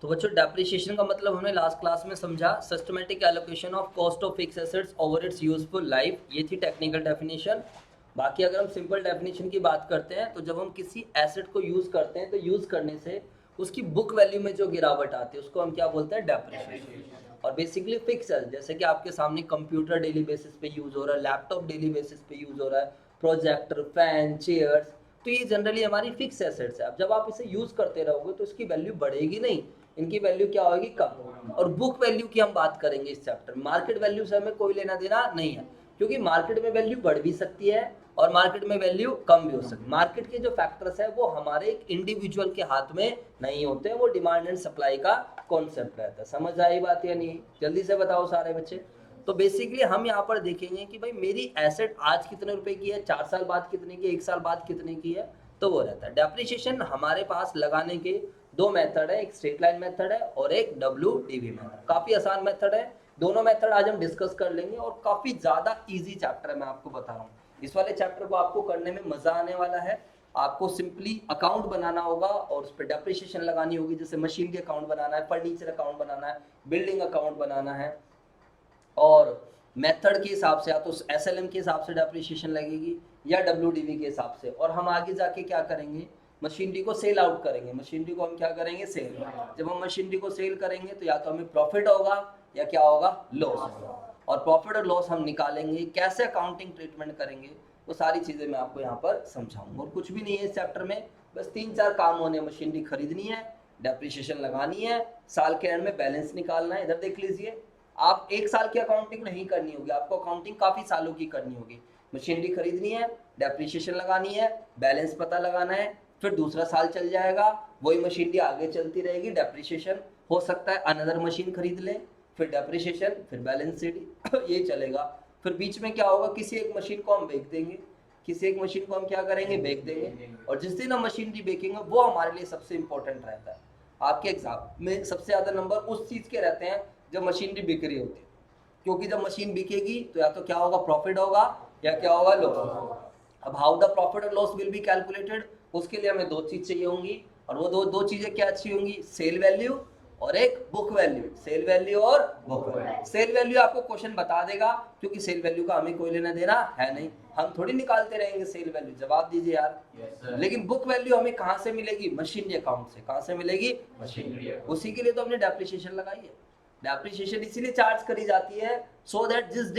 तो बच्चों डेप्रिसिएशन का मतलब हमने लास्ट क्लास में समझा, systematic allocation of cost of fix assets over it's useful life, ये थी टेक्निकल डेफिनेशन। बाकी अगर हम सिंपल डेफिनेशन की बात करते हैं तो जब हम किसी एसेट को यूज करते हैं तो यूज करने से उसकी बुक वैल्यू में जो गिरावट आती है उसको हम क्या बोलते हैं, डेप्रिसिएशन। और बेसिकली फिक्स है, जैसे कि आपके सामने कंप्यूटर डेली बेसिस पे यूज हो रहा है, लैपटॉप डेली बेसिस पे यूज हो रहा है, प्रोजेक्टर, फैन, चेयर्स, तो ये जनरली हमारी फिक्स एसेट्स है। अब जब आप इसे यूज करते रहोगे तो इसकी वैल्यू बढ़ेगी नहीं, इनकी वैल्यू क्या होगी, कम। और बुक वैल्यू की हम बात करेंगे इस चैप्टर में। मार्केट वैल्यू से हमें कोई लेना देना नहीं है, क्योंकि मार्केट में वैल्यू बढ़ भी सकती है और मार्केट में वैल्यू कम भी हो सकती है। मार्केट के जो फैक्टर्स है वो हमारे एक इंडिविजुअल के हाथ में नहीं होते हैं, वो डिमांड एंड सप्लाई का कॉन्सेप्ट रहता है। समझ आई बात या नहीं? जल्दी से बताओ सारे बच्चे। तो बेसिकली हम यहाँ पर देखेंगे कि भाई मेरी एसेट आज कितने रुपए की है, 4 साल बाद कितने की, 1 साल बाद कितने की है, तो वो रहता है। डेप्रिसिएशन हमारे पास लगाने के दो मेथड है, एक स्ट्रेट लाइन मेथड है और एक WDV मेथड। काफी आसान मेथड है, दोनों मेथड आज हम डिस्कस कर लेंगे और काफी ज्यादा इजी चैप्टर है, मैं आपको बता रहा हूँ। इस वाले चैप्टर को आपको करने में मजा आने वाला है। आपको सिंपली अकाउंट बनाना होगा और उस पर डेप्रिसिएशन लगानी होगी, जैसे मशीन के अकाउंट बनाना है, फर्नीचर अकाउंट बनाना है, बिल्डिंग अकाउंट बनाना है। और मेथड के हिसाब से या तो SLM के हिसाब से डेप्रिसिएशन लगेगी या WDV के हिसाब से। और हम आगे जाके क्या करेंगे, मशीनरी को सेल आउट करेंगे। मशीनरी को हम क्या करेंगे, सेल। जब हम मशीनरी को सेल करेंगे तो या तो हमें प्रॉफिट होगा या क्या होगा, लॉस होगा। और प्रॉफिट और लॉस हम निकालेंगे, कैसे अकाउंटिंग ट्रीटमेंट करेंगे, वो सारी चीजें मैं आपको यहाँ पर समझाऊंगा। और कुछ भी नहीं है इस चैप्टर में, बस 3-4 काम होने। मशीनरी खरीदनी है, डेप्रिसिएशन लगानी है, साल के एंड में बैलेंस निकालना है। इधर देख लीजिए, आप 1 साल की अकाउंटिंग नहीं करनी होगी, आपको अकाउंटिंग काफी सालों की करनी होगी। मशीनरी खरीदनी है, डेप्रिसिएशन लगानी है, बैलेंस पता लगाना है, फिर दूसरा साल चल जाएगा, वही मशीनरी आगे चलती रहेगी, डेप्रिसिएशन हो सकता है अनदर मशीन खरीद ले, फिर डेप्रिसिएशन, फिर बैलेंस शीट ये चलेगा। फिर बीच में क्या होगा, किसी एक मशीन को हम बेच देंगे, किसी एक मशीन को हम क्या करेंगे, बेच देंगे। और जिस दिन हम मशीनरी बेचेंगे वो हमारे लिए सबसे इंपॉर्टेंट रहता है। आपके एग्जाम में सबसे ज्यादा नंबर उस चीज के रहते हैं जब मशीनरी बिक रही होती है, क्योंकि जब मशीन बिकेगी तो या तो क्या होगा, प्रॉफिट होगा या क्या होगा, लॉस। अब हाउ द प्रॉफिट और लॉस विल बी कैलकुलेटेड, उसके लिए हमें दो चीज चाहिए होंगी। और वो दो चीजें क्या अच्छी होंगी, सेल वैल्यू और एक बुक वैल्यू। सेल वैल्यू और बुक वैल्यू। सेल वैल्यू आपको क्वेश्चन बता देगा, क्योंकि सेल वैल्यू का हमें कोई लेना देना है नहीं, हम थोड़ी निकालते रहेंगे सेल वैल्यू। जवाब दीजिए यार। yes, लेकिन बुक वैल्यू हमें कहां से मिलेगी, मशीनरी अकाउंट से। कहां से मिलेगी, मशीनरी। उसी के लिए तो हमने डेप्रिसिएशन लगाई है। डेप्रिसिएशन इसीलिए चार्ज करी जाती है सो दैट जिस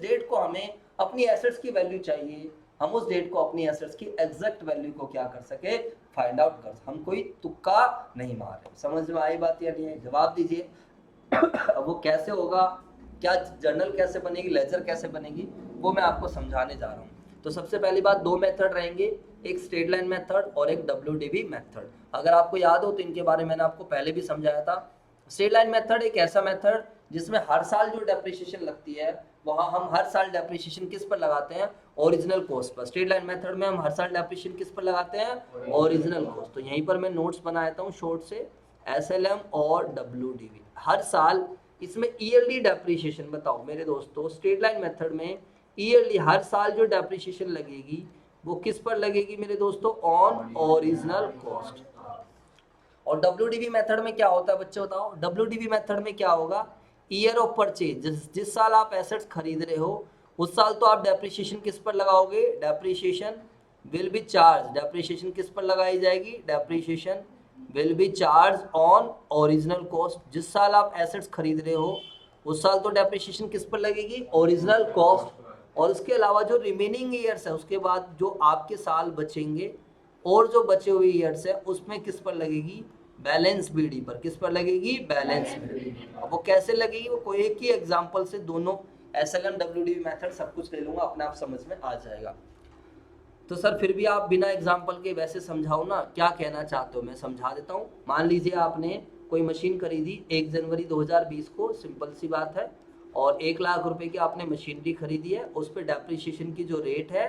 डेट को हमें अपनी एसेट्स की वैल्यू चाहिए, हम उस डेट को अपनी एसेट्स की एग्जैक्ट वैल्यू को क्या कर सके, फाइंड आउट कर। हम कोई तुक्का नहीं मार रहे। समझ में आई बात या नहीं है? जवाब दीजिए। अब वो कैसे होगा, क्या जर्नल कैसे बनेगी, लेजर कैसे बनेगी, वो मैं आपको समझाने जा रहा हूँ। तो सबसे पहली बात, दो मेथड रहेंगे, एक स्ट्रेट लाइन मेथड और एक WDV मेथड। अगर आपको याद हो तो इनके बारे में मैंने आपको पहले भी समझाया था। स्ट्रेट लाइन मेथड एक ऐसा मेथड जिसमें हर साल जो डेप्रिसिएशन लगती है, वहां हम हर साल डेप्रिसिएशन किस पर लगाते हैं, original cost per. Straight line method में हम हर साल डेप्रिसिएशन किस पर लगाते हैं, ओरिजिनल कॉस्ट। तो यहीं पर मैं नोट्स बना देता हूँ शॉर्ट से, SLM और WDV हर साल। इसमें ईयरली डेप्रिसिएशन बताओ मेरे दोस्तों, स्ट्रेट लाइन मेथड में ईयरली हर साल जो डेप्रिसिएशन लगेगी वो किस पर लगेगी मेरे दोस्तों, ऑन ओरिजिनल कॉस्ट। और WDV मेथड में क्या होता है बच्चे बताओ, WDV मेथड में क्या होगा, ईयर ऑफ परचेज, जिस साल आप एसेट्स खरीद रहे हो उस साल तो आप डेप्रिसिएशन किस पर लगाओगे, depreciation will be charge. Depreciation किस पर लगाई जाएगी, depreciation will be charge on original cost. जिस साल आप एसेट्स खरीद रहे हो उस साल तो डेप्रिसिएशन किस पर लगेगी, ओरिजिनल कॉस्ट। और उसके अलावा जो रिमेनिंग ईयर्स है, उसके बाद जो आपके साल बचेंगे और जो बचे हुए ईयर्स है उसमें किस पर लगेगी, बैलेंस BD पर। किस पर लगेगी, बैलेंस BD। अब वो कैसे लगेगी, वो कोई एक ही एग्जांपल से दोनों SLM WDV मेथड सब कुछ ले लूंगा, अपने आप समझ में आ जाएगा। तो सर फिर भी आप बिना एग्जाम्पल के वैसे समझाओ ना, क्या कहना चाहते हो, मैं समझा देता हूँ। मान लीजिए आपने कोई मशीन खरीदी 1 जनवरी 2020 को, सिंपल सी बात है, और 1 लाख रुपए की आपने मशीनरी खरीदी है। उस पर डेप्रिसिएशन की जो रेट है,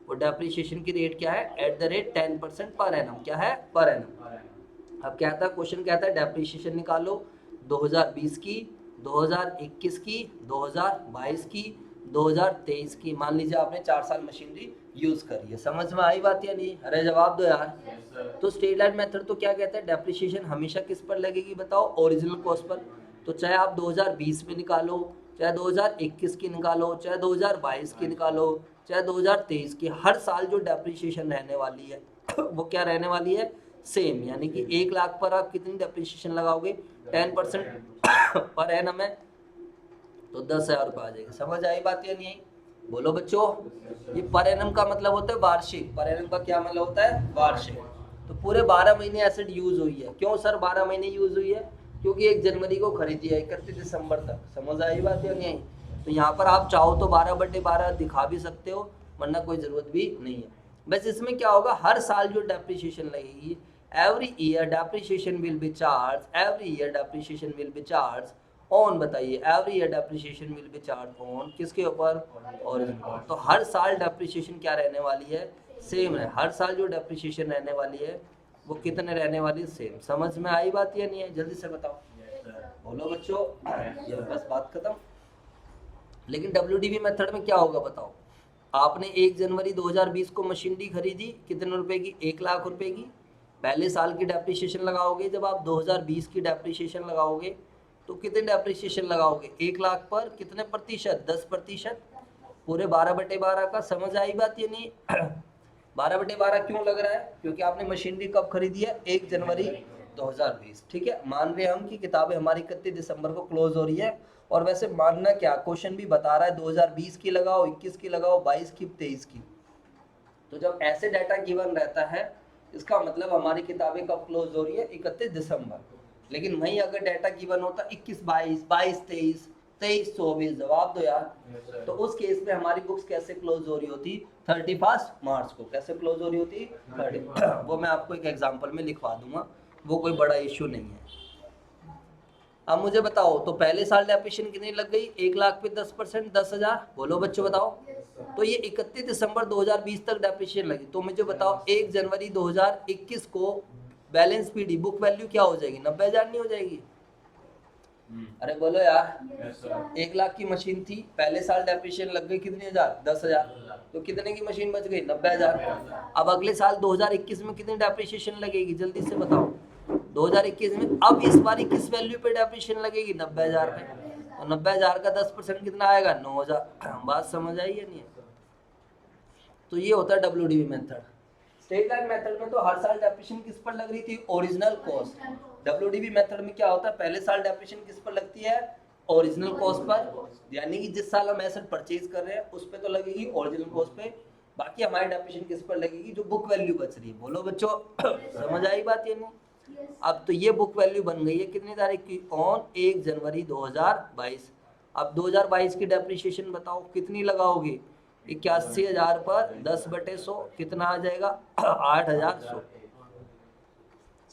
वो डेप्रिसिएशन की रेट क्या है, at the rate 10% per annum. क्या है, पर एनम। अब कहता है, क्वेश्चन कहता है डेप्रिसिएशन निकालो 2020 की, 2021 की, 2022 की, 2023 की, मान लीजिए आपने 4 साल मशीनरी यूज करी है। समझ में आई बात या नहीं? अरे जवाब दो यार। तो स्ट्रेट लाइन मेथड तो क्या कहता है, डेप्रिसिएशन हमेशा किस पर लगेगी बताओ, ओरिजिनल कॉस्ट पर। तो चाहे आप 2020 में निकालो, चाहे 2021 की निकालो, चाहे 2022 की निकालो, चाहे 2023 की, हर साल जो डेप्रिसिएशन रहने वाली है वो क्या रहने वाली है, सेम। यानी कि 1 लाख पर आप कितनी डेप्रिसिएशन लगाओगे, 10% पर एनम है, तो 10,000 रुपये आ जाएगा। समझ आई बात या नहीं आई? बोलो बच्चों। ये पर एनम का मतलब होता है वार्षिक। पर एनम का क्या मतलब होता है, वार्षिक। तो पूरे 12 महीने एसेट यूज हुई है। क्यों सर 12 महीने यूज हुई है, क्योंकि 1 जनवरी को खरीदी है 31 दिसंबर तक। समझ आई बात या नहीं आई? तो यहाँ पर आप चाहो तो 12/12 दिखा भी सकते हो, वरना कोई जरूरत भी नहीं है। बस इसमें क्या होगा, हर साल जो डेप्रिसिएशन लगेगी, every year depreciation will be charge, every year depreciation will be charge on, बताइए, every year depreciation will be charge on, किसके ऊपर, ओरिजिनल। तो हर साल डेप्रिसिएशन क्या रहने वाली है, सेम है। हर साल जो डेप्रिसिएशन रहने वाली है वो कितने रहने वाली है, सेम। समझ में आई बात या नहीं है, जल्दी से बताओ। बोलो बच्चों। ये बस बात खत्म। लेकिन WDV मेथड में क्या होगा बताओ, आपने 1 जनवरी 2020 को मशीनरी खरीदी, कितने रुपए की, 1 लाख रुपए की। पहले साल की डेप्रिसिएशन लगाओगे, जब आप 2020 की डेप्रिसिएशन लगाओगे तो कितने डेप्रिसिएशन लगाओगे, 1 लाख पर कितने प्रतिशत, 10%, पूरे 12/12 का। समझ आई बात ये नहीं? 12/12 क्यों लग रहा है, क्योंकि आपने मशीनरी कब खरीदी है, 1 जनवरी 2020। ठीक है, मान रहे हम कि किताबें हमारी 31 दिसंबर को क्लोज हो रही है। और वैसे मानना क्या, क्वेश्चन भी बता रहा है 2020 की लगाओ, 21 की लगाओ, 22 की, 23 की। तो जब ऐसे डाटा गिवन रहता है, इसका मतलब हमारी किताबें कब क्लोज हो रही है, 31 दिसंबर। लेकिन वहीं अगर डाटा गिवन होता 21 22, 22 23, 23 24, जवाब दो यार। तो उस केस में हमारी बुक्स कैसे क्लोज हो रही होती, 31 मार्च को। कैसे क्लोज हो रही होती, 30। वो मैं आपको एक एग्जांपल में लिखवा दूंगा, वो कोई बड़ा इश्यू नहीं है। अब मुझे बताओ, तो पहले साल डेप्रिसिएशन कितनी लग गई, 1 लाख पे 10%, 10,000। बोलो बच्चों बताओ। तो ये 31 दिसंबर 2020 तक डेप्रिसिएशन लगी। तो मुझे बताओ 1 जनवरी 2021 को बैलेंस पीडी बुक वैल्यू क्या हो जाएगी, 90,000 नहीं हो जाएगी? अरे बोलो यार। 1 लाख की मशीन थी, पहले साल डेप्रिसिएशन लग गई कितनी हजार, 10,000। तो कितने की मशीन बच गई, 90,000। अब अगले साल 2021 में कितनी डेप्रिसिएशन लगेगी, जल्दी से बताओ। 2021 में अब इस बार किस वैल्यू पे डेप्रिसिएशन लगेगी, 90,000 पे। तो 90,000 का 10% कितना आएगा, 9,000। बात समझ आई या नहीं? तो ये होता है WDV method. Straight line method में तो हर साल डेप्रिसिएशन किस पर लग रही थी, ओरिजिनल कॉस्ट। WDV मेथड में क्या होता है, पहले साल डेप्रिसिएशन किस पर लगती है, ओरिजिनल कॉस्ट पर। यानी कि जिस साल हम एसेट परचेज कर रहे हैं उस पे तो लगेगी ओरिजिनल कॉस्ट पे, बाकी हमारी डेप्रिसिएशन किस पर लगेगी, जो बुक वैल्यू बच रही है। बोलो बच्चों। समझ आई बात या नहीं? अब तो ये बुक वैल्यू बन गई है कितनी तारीख की, ऑन 1 जनवरी 2022। अब 2022 की डेप्रिसिएशन बताओ कितनी लगाओगे, 81,000 पर 10/100 कितना आ जाएगा, 8,100।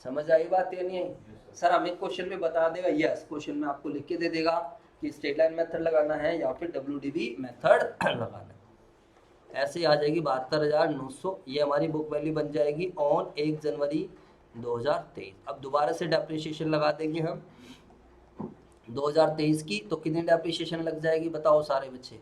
समझ आई बात या नहीं आई? सर हमें क्वेश्चन में बता देगा, यस, क्वेश्चन में आपको लिख के दे देगा कि स्ट्रेट लाइन मेथड लगाना है या फिर WDV मेथड लगाना है। ऐसे ही आ जाएगी 72,900। ये हमारी बुक वैल्यू बन जाएगी ऑन 1 जनवरी 2023। अब दोबारा से डेप्रिसिएशन लगा देंगे हम 2023 की, तो कितनी डेप्रिसिएशन लग जाएगी बताओ सारे बच्चे,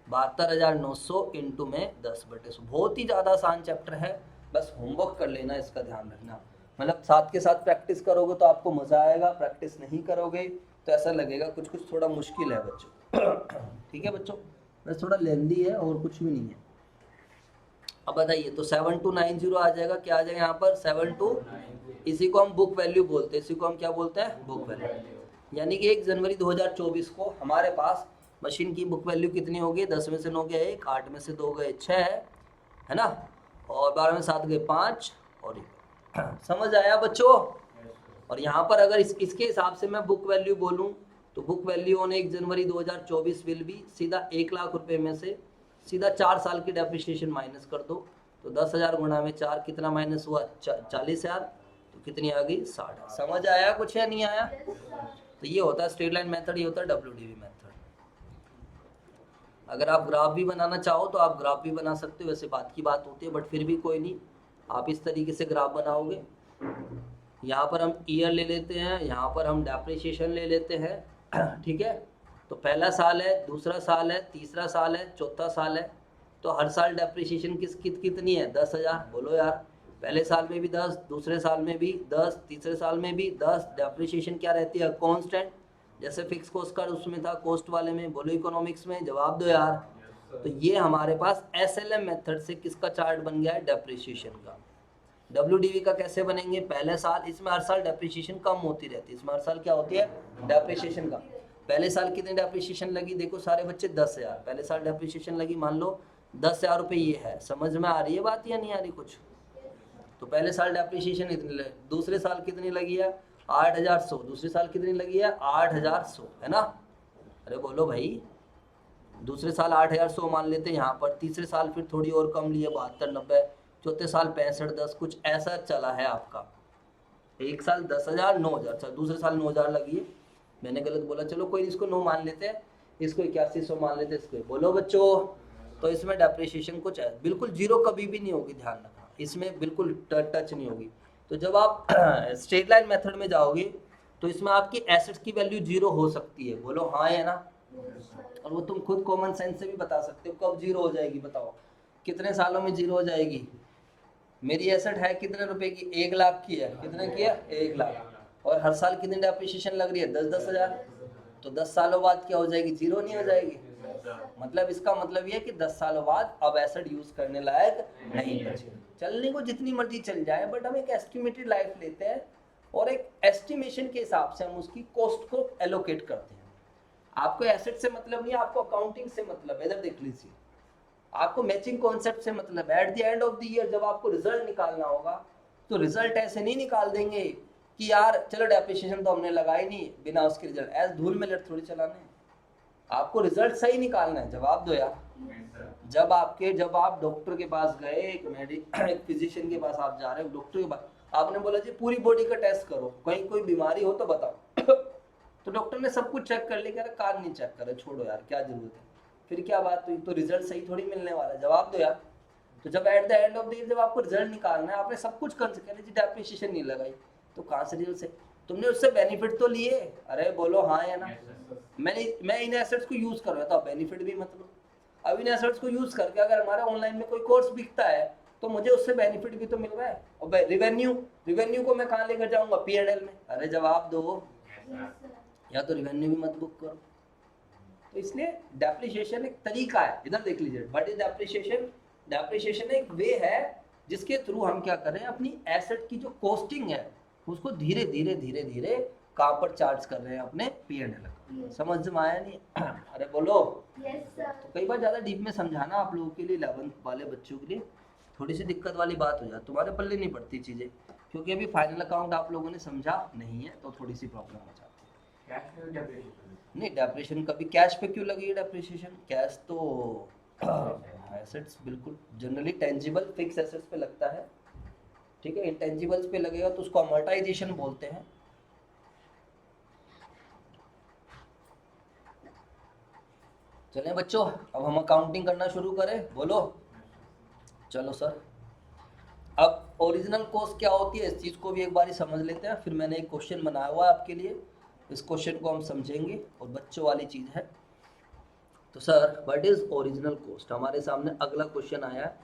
72,900 इंटू में 10/100। बहुत ही ज़्यादा आसान चैप्टर है, बस होमवर्क कर लेना, इसका ध्यान रखना। मतलब साथ के साथ प्रैक्टिस करोगे तो आपको मज़ा आएगा, प्रैक्टिस नहीं करोगे तो ऐसा लगेगा कुछ कुछ थोड़ा मुश्किल है बच्चों। ठीक है बच्चों, बस थोड़ा लेंदी है और कुछ भी नहीं है। अब बताइए, तो 7290 आ जाएगा, क्या आ जाएगा यहाँ पर, 72। इसी को हम बुक वैल्यू बोलते हैं, इसी को हम क्या बोलते हैं, बुक वैल्यू। यानी कि 1 जनवरी 2024 को हमारे पास मशीन की बुक वैल्यू कितनी होगी, 10 में से 9 गया 1, 8 में से 2 गए 6, है ना, और 12 में 7 गए 5 और 1। समझ आया बच्चों? और यहाँ पर अगर इसके हिसाब से मैं बुक वैल्यू बोलूँ तो book value on 1 January 2024 will भी सीधा 1 लाख रुपए में से सीधा 4 साल की डेप्रिसिएशन माइनस कर दो, तो 10,000 गुणा में 4 कितना माइनस हुआ, 40,000। तो कितनी आ गई, 60। समझ आया कुछ या नहीं आया? तो ये होता है स्ट्रेट लाइन मेथड, ये होता है WDV मेथड। अगर आप ग्राफ भी बनाना चाहो तो आप ग्राफ भी बना सकते हो, वैसे बात की बात होती है, बट फिर भी कोई नहीं, आप इस तरीके से ग्राफ बनाओगे। यहाँ पर हम ईयर ले लेते हैं, यहाँ पर हम डेप्रिसिएशन ले लेते हैं। ठीक है, तो पहला साल है, दूसरा साल है, तीसरा साल है, चौथा साल है, तो हर साल डेप्रिसिएशन कितनी है? 10,000। बोलो यार, पहले साल में भी 10, दूसरे साल में भी 10, तीसरे साल में भी 10। डेप्रिसिएशन क्या रहती है? कांस्टेंट, जैसे फिक्स कॉस्ट का उसमें था, कॉस्ट वाले में। बोलो इकोनॉमिक्स में, जवाब दो यार। तो ये हमारे पास एसएलएम मेथड से किसका चार्ट बन गया है? डेप्रिसिएशन का। डब्ल्यूडीवी का कैसे बनेंगे? पहले साल, इसमें हर साल डेप्रिसिएशन कम होती रहती है, इसमें हर साल क्या होती है? डेप्रिसिएशन का। पहले साल कितनी डेप्रिसिएशन लगी? देखो सारे बच्चे 10,000 पहले साल डेप्रिसिएशन लगी, मान लो 10,000 रुपये ये है। समझ में आ रही है बात या नहीं आ रही कुछ? तो पहले साल डेप्रिसिएशन इतनी लगी, दूसरे साल कितनी लगी है? 8,100। दूसरे साल कितनी लगी है? 8,100, है ना? अरे बोलो भाई, दूसरे साल 8,100 मान लेते हैं यहाँ पर, तीसरे साल फिर थोड़ी और कम लिए 72, 90, चौथे साल 65, 10, कुछ ऐसा चला है आपका। एक साल 10,000, 9,000, चल दूसरे साल 9,000 लगी है, मैंने गलत बोला, चलो कोई इसको 9 मान लेते हैं, इसको 8100 मान लेते हैं, इसको। बोलो बच्चों, तो इसमें डेप्रिसिएशन कुछ है, बिल्कुल जीरो कभी भी नहीं होगी, ध्यान रखना, इसमें बिल्कुल टच नहीं होगी। तो जब आप स्ट्रेट लाइन मेथड में जाओगे तो इसमें आपकी एसेट्स की वैल्यू जीरो हो सकती है। बोलो हाँ या ना? और वो तुम खुद कॉमन सेंस से भी बता सकते हो कब जीरो हो जाएगी। बताओ कितने सालों में जीरो हो जाएगी? मेरी एसेट है कितने रुपए की? 1 लाख की है। कितने की है? 1 लाख। और हर साल कितनी डेप्रिसिएशन लग रही है? 10-10 हज़ार। तो 10 सालों बाद क्या हो जाएगी? जीरो नहीं हो जाएगी? मतलब इसका मतलब ये है कि 10 सालों बाद अब एसेट यूज करने लायक नहीं बचे। चलने को जितनी मर्जी चल जाए, बट हम एक एस्टिमेटेड लाइफ लेते हैं और एक एस्टिमेशन के हिसाब से हम उसकी कॉस्ट को एलोकेट करते हैं। आपको एसेट से मतलब नहीं है, आपको अकाउंटिंग से मतलब है। इधर देख लीजिए, आपको मैचिंग कॉन्सेप्ट से मतलब है। At the end of the year जब आपको रिजल्ट निकालना होगा तो रिजल्ट ऐसे नहीं निकाल देंगे कि यार चलो डेप्रिसिएशन तो हमने लगाई नहीं, बिना उसके रिजल्ट ऐसे धूल में लट थोड़ी चलाने हैं। आपको रिजल्ट सही निकालना है। जवाब दो यार। जब आप डॉक्टर के पास गए, एक फिजिशियन के पास आप जा रहे हो, डॉक्टर के पास आपने बोला जी पूरी बॉडी का टेस्ट करो, कहीं कोई बीमारी हो तो बताओ। तो डॉक्टर ने सब कुछ चेक कर लिया, कान नहीं चेक करे, छोड़ो यार क्या जरूरत है। फिर क्या बात हुई? तो रिजल्ट सही थोड़ी मिलने वाला है। जवाब दो यार। तो जब at the end of the year जब आपको रिजल्ट निकालना है, आपने सब कुछ कंसिडर जी डेप्रिसिएशन नहीं लगाई, तो कहाँ से रिजल्ट से? तुमने उससे बेनिफिट तो लिए। अरे बोलो हाँ या ना? मैं इन एसेट्स को यूज कर रहा था, बेनिफिट भी मतलब। अब इन एसेट्स को यूज करके अगर हमारा ऑनलाइन में कोई कोर्स बिकता है तो मुझे उससे बेनिफिट भी तो मिल रहा है। और रिवेन्यू को मैं कहाँ लेकर जाऊंगा? P&L में। अरे जवाब दो। या तो रिवेन्यू भी मत बुक करो। तो इसलिए डेप्रिसिएशन एक तरीका है। इधर देख लीजिए, व्हाट इज डेप्रिसिएशन? डेप्रिसिएशन एक वे है जिसके थ्रू हम क्या कर रहे हैं, अपनी एसेट की जो कॉस्टिंग है उसको धीरे धीरे कहाँ पर चार्ज कर रहे हैं? अपने P&L। समझ में आया नहीं? अरे बोलो। तो कई बार ज़्यादा डीप में समझाना आप लोगों के लिए, 11th वाले बच्चों के लिए थोड़ी सी दिक्कत वाली बात हो जाती, तुम्हारे पल्ले नहीं पड़ती चीज़ें, क्योंकि अभी फाइनल अकाउंट आप लोगों ने समझा नहीं है, तो थोड़ी सी प्रॉब्लम हो जाती है। नहीं, डेप्रिसिएशन कभी कैश पे क्यों लगी है डेप्रिसिएशन? कैश तो एसेट्स बिल्कुल जनरली टेंजिबल फिक्स एसेट्स पे लगता है, ठीक है। इंटेंजिबल्स पे लगेगा तो उसको अमोर्टाइजेशन बोलते हैं। चलें बच्चों, अब हम अकाउंटिंग करना शुरू करें। बोलो चलो सर। अब ओरिजिनल कॉस्ट क्या होती है, इस चीज़ को भी एक बार समझ लेते हैं, फिर मैंने एक क्वेश्चन बनाया हुआ है आपके लिए, इस क्वेश्चन को हम समझेंगे और बच्चों वाली चीज़ है। तो sir what is original cost, हमारे सामने अगला क्वेश्चन आया है।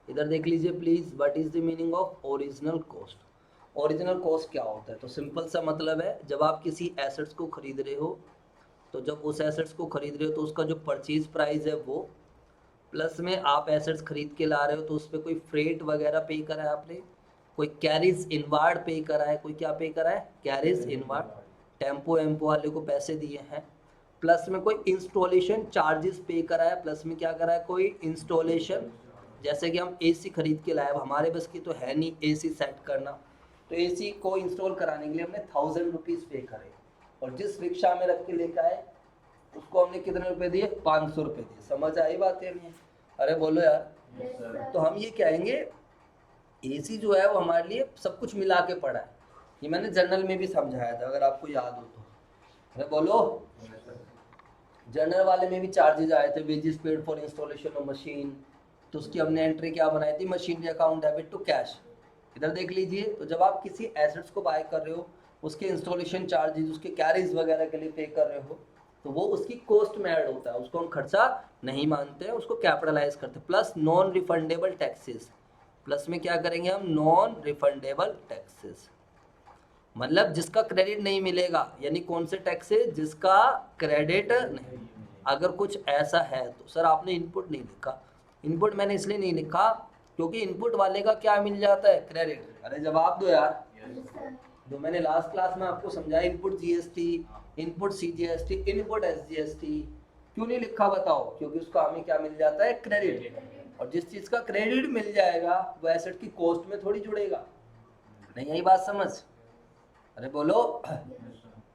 इधर देख लीजिए please, what is the meaning of original cost? Original cost क्या होता है? तो सिंपल सा मतलब है, जब आप किसी एसेट्स को खरीद रहे हो, तो जब उस एसेट्स को खरीद रहे हो तो उसका जो परचेज प्राइस है वो, प्लस में आप एसेट्स खरीद के ला रहे हो तो उस पर कोई फ्रेट वगैरह पे करा है आपने, कोई कैरिज इनवार्ड पे करा है, कोई क्या पे करा है? कैरिज इनवार्ड, टेम्पो एम्पो वाले को पैसे दिए हैं, प्लस में कोई इंस्टॉलेशन चार्जेस पे करा है, प्लस में क्या करा है? कोई इंस्टॉलेशन, जैसे कि हम एसी खरीद के लाए, हमारे बस की तो है नहीं एसी सेट करना, तो एसी को इंस्टॉल कराने के लिए हमने 1000 रुपीज़ पे करे, और जिस रिक्शा में रख के लेकर आए उसको हमने कितने रुपए दिए? 500 रुपये दिए। समझ आई बात है नहीं? अरे बोलो यार। तो हम ये कहेंगे एसी जो है वो हमारे लिए सब कुछ मिला के पड़ा है। ये मैंने जर्नल में भी समझाया था, अगर आपको याद हो तो। अरे बोलो। जर्नल वाले में भी चार्जेस आए थे, wages paid for installation of machine, तो उसकी हमने एंट्री क्या बनाई थी? Machinery account debit to cash. इधर देख लीजिए, तो जब आप किसी एसेट्स को बाय कर रहे हो, उसके इंस्टॉलेशन चार्जेस, उसके कैरीज वगैरह के लिए पे कर रहे हो, तो वो उसकी कॉस्ट में ऐड होता है, उसको हम खर्चा नहीं मानते हैं, उसको कैपिटलाइज करते हैं। Plus non refundable taxes, plus में क्या करेंगे हम, नॉन रिफंडेबल टैक्सेस, मतलब जिसका क्रेडिट नहीं मिलेगा, यानी कौन से टैक्स है जिसका क्रेडिट नहीं। अगर कुछ ऐसा है तो सर आपने इनपुट नहीं लिखा, इनपुट मैंने इसलिए नहीं लिखा क्योंकि इनपुट वाले का क्या मिल जाता है, क्रेडिट। अरे जवाब दो यार, जो मैंने लास्ट क्लास में आपको समझाया, input GST, input CGST, input SGST, क्यों नहीं लिखा बताओ, क्योंकि उसका हमें क्या मिल जाता है, क्रेडिट। और जिस चीज का क्रेडिट मिल जाएगा वो एसेट की कॉस्ट में थोड़ी जुड़ेगा, नहीं यही बात समझ, अरे बोलो,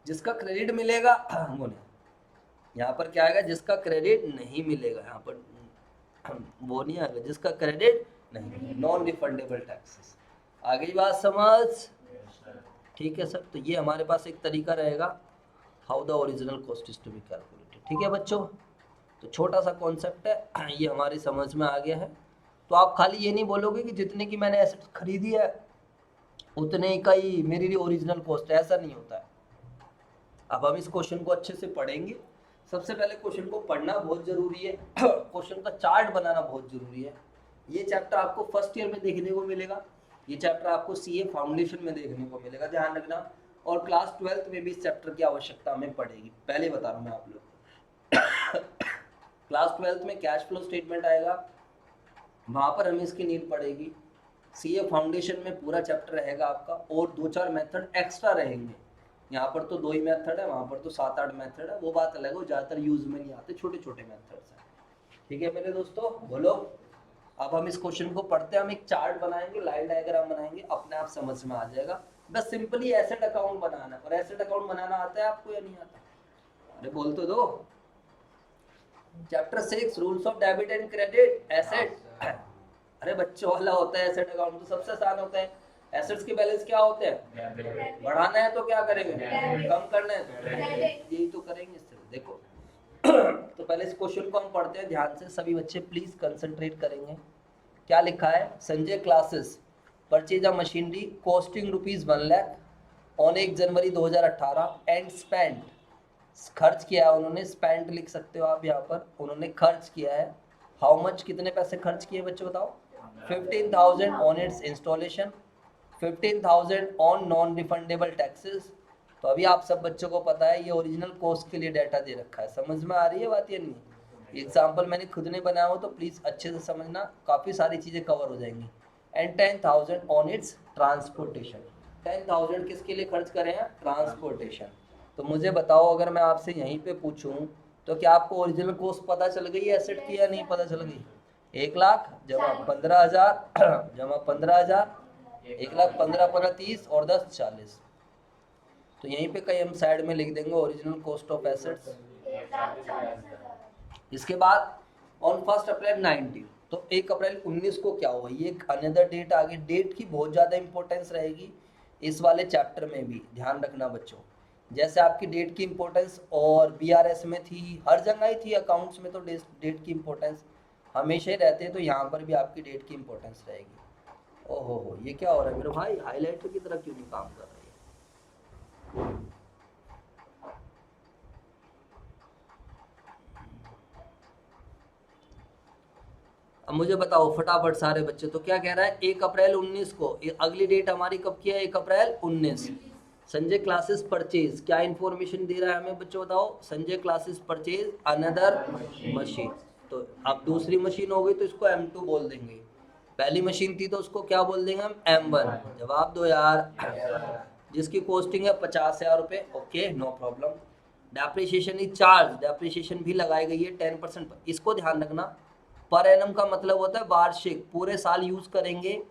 जिसका क्रेडिट मिलेगा वो नहीं, यहाँ पर क्या आएगा, जिसका क्रेडिट नहीं मिलेगा, यहाँ पर वो नहीं आएगा, जिसका क्रेडिट नहीं, नॉन रिफंडेबल टैक्सेस। आ गई बात समझ, ठीक है सर। तो ये हमारे पास एक तरीका रहेगा, how the original cost is to be calculated, ठीक है बच्चों। तो छोटा सा कॉन्सेप्ट है, ये हमारी समझ में आ गया है। तो आप खाली ये नहीं बोलोगे कि जितने की मैंने एसेट खरीदी है उतने का ही मेरे लिए ओरिजिनल कॉस्ट है, ऐसा नहीं होता है। अब हम इस क्वेश्चन को अच्छे से पढ़ेंगे। सबसे पहले क्वेश्चन को पढ़ना बहुत जरूरी है, क्वेश्चन का चार्ट बनाना बहुत जरूरी है। ये चैप्टर आपको फर्स्ट ईयर में देखने को मिलेगा, ये चैप्टर आपको सीए फाउंडेशन में देखने को मिलेगा, ध्यान रखना। और क्लास 12th में भी इस चैप्टर की आवश्यकता हमें पड़ेगी, पहले बता रहा हूँ मैं आप लोग को। क्लास 12th में कैश फ्लो स्टेटमेंट आएगा, वहां पर हमें इसकी नीड पड़ेगी। सीए फाउंडेशन में पूरा चैप्टर रहेगा आपका, और 2-4 मेथड एक्स्ट्रा रहेंगे। यहाँ पर तो 2 ही मेथड है, वहाँ पर तो 7-8 मेथड है, वो बात अलग है, वो ज़्यादातर यूज में नहीं आते, छोटे छोटे मेथड्स हैं, ठीक है मेरे दोस्तों, बोलो। अब हम इस क्वेश्चन को पढ़ते हैं, हम एक चार्ट बनाएंगे, लाइन डायग्राम बनाएंगे, अपने आप समझ में आ जाएगा। बस सिंपली एसेट अकाउंट बनाना, और एसेट अकाउंट बनाना आता है आपको या नहीं आता, अरे बोल तो दो। Chapter 6 rules of debit and credit asset, अरे बच्चों वाला होता है एसेट अकाउंट, तो सबसे आसान होता है। एसेट्स के बैलेंस क्या होते हैं, बढ़ाना है तो क्या करेंगे, कम करना है तो यही तो करेंगे इस तरह, देखो। तो पहले इस क्वेश्चन को हम पढ़ते हैं ध्यान से, सभी बच्चे प्लीज कंसंट्रेट करेंगे। क्या लिखा है, Sanjay classes purchase a machinery costing ₹1 lakh on 1 January 2018 and spend, खर्च किया है उन्होंने, स्पेंड लिख सकते हो आप यहाँ पर, उन्होंने खर्च किया है। हाउ मच, कितने पैसे खर्च किए बच्चों बताओ, 15,000 on it's installation, 15,000 on non refundable taxes. तो अभी आप सब बच्चों को पता है ये ओरिजिनल कॉस्ट के लिए डाटा दे रखा है, समझ में आ रही है बात या नहीं। एग्जाम्पल मैंने खुद ने बनाया हो तो प्लीज़ अच्छे से समझना, काफ़ी सारी चीज़ें कवर हो जाएंगी। एंड 10,000 ऑन इट्स ट्रांसपोर्टेशन, 10,000 किसके लिए खर्च करें हैं, ट्रांसपोर्टेशन। तो मुझे बताओ, अगर मैं आपसे यहीं पे पूछूं तो क्या आपको ओरिजिनल कॉस्ट पता चल गई है एसेट की या नहीं पता चल गई। 1 लाख जमा 15,000 जमा 15,000, 1 लाख 15 15 30 और 10 40। तो यहीं पे कहीं हम साइड में लिख देंगे ओरिजिनल कॉस्ट ऑफ एसेट्स। इसके बाद ऑन 1 अप्रैल 19, तो 1 अप्रैल 19 को क्या हुआ, ये एक अनदर डेट आ गई। डेट की बहुत ज़्यादा इंपॉर्टेंस रहेगी इस वाले चैप्टर में भी, ध्यान रखना बच्चों। जैसे आपकी डेट की इंपॉर्टेंस और बीआरएस में थी, हर जगह ही थी, अकाउंट्स में तो डेट की इंपॉर्टेंस हमेशा ही रहते हैं, तो यहाँ पर भी आपकी डेट की इंपॉर्टेंस रहेगी। ओहो हो, ये क्या हो रहा है मेरे भाई, हाईलाइटर की तरह क्यों नहीं काम कर रही है। अब मुझे बताओ फटाफट सारे बच्चे, तो क्या कह रहा है 1 अप्रैल 19 को, अगली डेट हमारी कब की है, 1 अप्रैल 19। संजय क्लासेस परचेज, क्या इन्फॉर्मेशन दे रहा है हमें बच्चों बताओ, Sanjay classes purchase another machine. तो अब दूसरी मशीन हो गई तो इसको M2 बोल देंगे, पहली मशीन थी तो उसको क्या बोल देंगे हम, M1। जवाब दो यार, जिसकी कॉस्टिंग है 50,000 रुपये, okay no problem. Depreciation is charge, depreciation भी लगाई गई है 10% पर, इसको ध्यान रखना। पर एनम का मतलब होता है वार्षिक, पूरे साल यूज करेंगे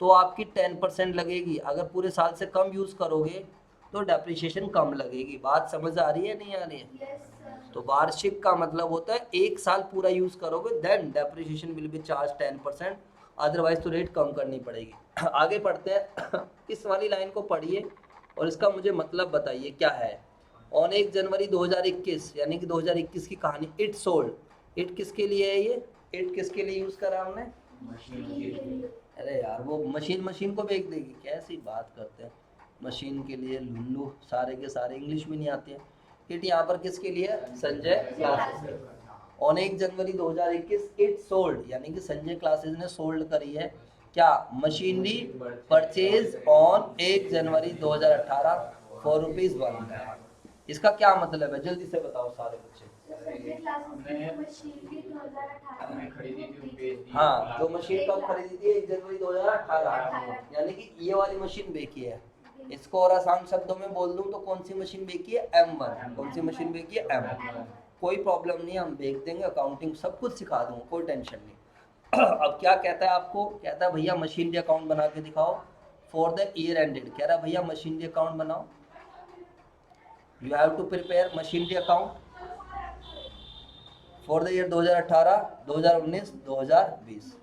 तो आपकी 10% लगेगी, अगर पूरे साल से कम यूज करोगे तो डेप्रिसिएशन कम लगेगी। बात समझ आ रही है नहीं आ रही है। yes, तो वार्षिक का मतलब होता है 1 साल पूरा यूज करोगे then depreciation will be charge 10%, otherwise तो रेट कम करनी पड़ेगी। आगे पढ़ते हैं, इस वाली लाइन को पढ़िए और इसका मुझे मतलब बताइए क्या है। ऑन 1 जनवरी 2021, यानी कि 2021 की कहानी। इट सोल्ड, इट किसके लिए है ये, इट किसके लिए यूज करा हमने, मशीन के लिए। अरे यार वो मशीन को बेच देगी, कैसी बात करते हैं, मशीन के लिए लुल्लू, सारे के सारे इंग्लिश में नहीं आते हैं। किट यहाँ पर किसके लिए? Sanjay classes. On 1 January 2021 it sold, यानी कि संजय क्लासेस ने सोल्ड करी है क्या? Machinery purchase on 1 January 2018 for ₹1। इसका क्या मतलब है? जल्दी से बताओ सारे बच्चे। हाँ, जो मशीन कब खरीदी थी? 1 जनवरी 2018, यानी कि ये वाली मशीन बेची है। इसको और आसान शब्दों में बोल दूं तो कौन सी मशीन बेची है? M1। कौन सी मशीन बेची है? M1। कोई प्रॉब्लम नहीं, हम बेच देंगे, अकाउंटिंग सब कुछ सिखा दूंगा, कोई टेंशन नहीं। अब क्या कहता है आपको? कहता है भैया मशीनरी अकाउंट बना के दिखाओ फॉर द ईयर एंडेड। कह रहा है भैया मशीनरी अकाउंट बनाओ, you have to prepare machinery account for the year 2018, 2019, 2020।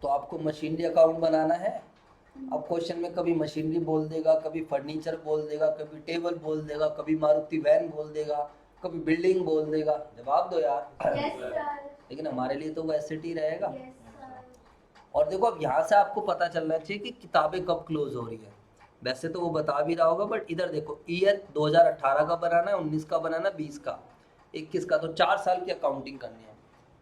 तो आपको मशीनरी अकाउंट बनाना है। अब क्वेश्चन में कभी मशीनरी बोल देगा, कभी फर्नीचर बोल देगा, कभी टेबल बोल देगा, कभी मारुति वैन बोल देगा, कभी बिल्डिंग बोल देगा। जवाब दो यार। लेकिन हमारे लिए तो वो एसेट ही रहेगा। और देखो अब यहाँ से आपको पता चलना चाहिए कि किताबें कब क्लोज हो रही है। वैसे तो वो बता भी रहा होगा, बट इधर देखो ईयर 2018 का बनाना है, 19 का बनाना, 20 का, 21 का, तो 4 साल की अकाउंटिंग करनी है।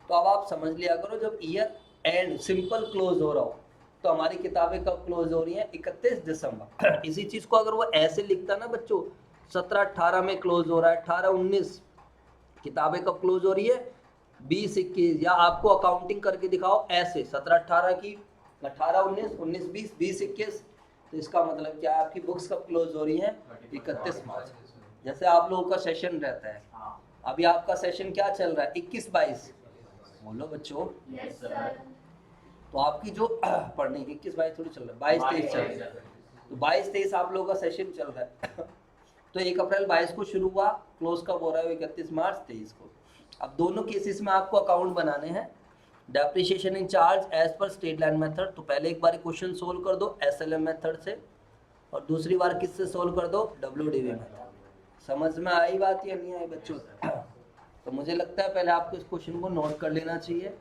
तो अब आप समझ लिया करो, जब ईयर एंड सिंपल क्लोज हो रहा हो तो हमारी किताबें कब क्लोज हो रही हैं? 31 दिसंबर। इसी चीज को अगर वो ऐसे लिखता ना बच्चों, 17-18 में क्लोज हो रहा है, 18-19 किताबें कब क्लोज हो रही है? 20-21। या आपको अकाउंटिंग करके दिखाओ ऐसे 17-18 की, 18-19, 19-20, 20-21, तो इसका मतलब क्या है? आपकी बुक्स कब क्लोज हो रही हैं? 31 मार्च। जैसे आप लोगों का सेशन रहता है, अभी आपका सेशन क्या चल रहा है? 21-22। बोलो बच्चों। Yes sir. तो आपकी जो पढ़ने 21-22 थोड़ी चल रहा है, 22-23 चल रहा है। तो 22-23 आप लोगों का सेशन चल रहा है। तो 1 अप्रैल 22 को शुरू हुआ, क्लोज कब हो रहा है? 31 मार्च 23 को। अब दोनों केसेस में आपको अकाउंट बनाने हैं। Depreciation in charge as per straight line method, तो पहले एक बार क्वेश्चन सोल्व कर दो SLM मेथड से, और दूसरी बार किससे सोल्व कर दो? WDV method. समझ में आई बात या नहीं आई बच्चों? तो मुझे लगता है पहले आपको इस क्वेश्चन को नोट कर लेना चाहिए,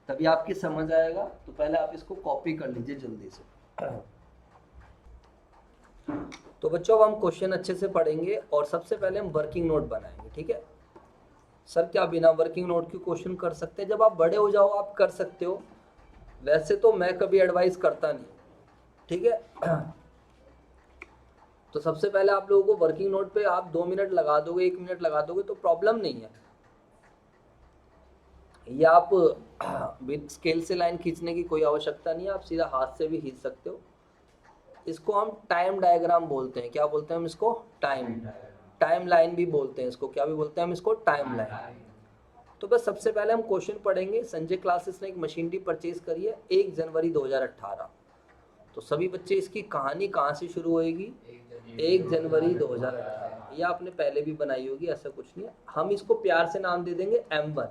तभी आपकी समझ आएगा। तो पहले आप इसको कॉपी कर लीजिए जल्दी से। तो बच्चों अब हम क्वेश्चन अच्छे से पढ़ेंगे और सबसे पहले हम वर्किंग नोट बनाएंगे, ठीक है? सर क्या बिना वर्किंग नोट के क्वेश्चन कर सकते हैं? जब आप बड़े हो जाओ आप कर सकते हो, वैसे तो मैं कभी एडवाइस करता नहीं, ठीक है? तो सबसे पहले आप लोगों को वर्किंग नोट पे आप 2 मिनट लगा दोगे, 1 मिनट लगा दोगे तो प्रॉब्लम नहीं है। ये आप स्केल से लाइन खींचने की कोई आवश्यकता नहीं है, आप सीधा हाथ से भी खींच सकते हो। इसको हम टाइम डायग्राम बोलते हैं। क्या बोलते हैं हम इसको? टाइम लाइन भी बोलते हैं इसको। क्या भी बोलते हैं हम इसको? Time line. तो बस सबसे पहले हम क्वेश्चन पढ़ेंगे। संजय क्लासेस ने एक मशीनरी परचेज करी है 1 जनवरी 2018। तो सभी बच्चे इसकी कहानी कहाँ से शुरू होएगी? 1 जनवरी 2018। ये आपने पहले भी बनाई होगी, ऐसा कुछ नहीं है। हम इसको प्यार से नाम दे देंगे M1।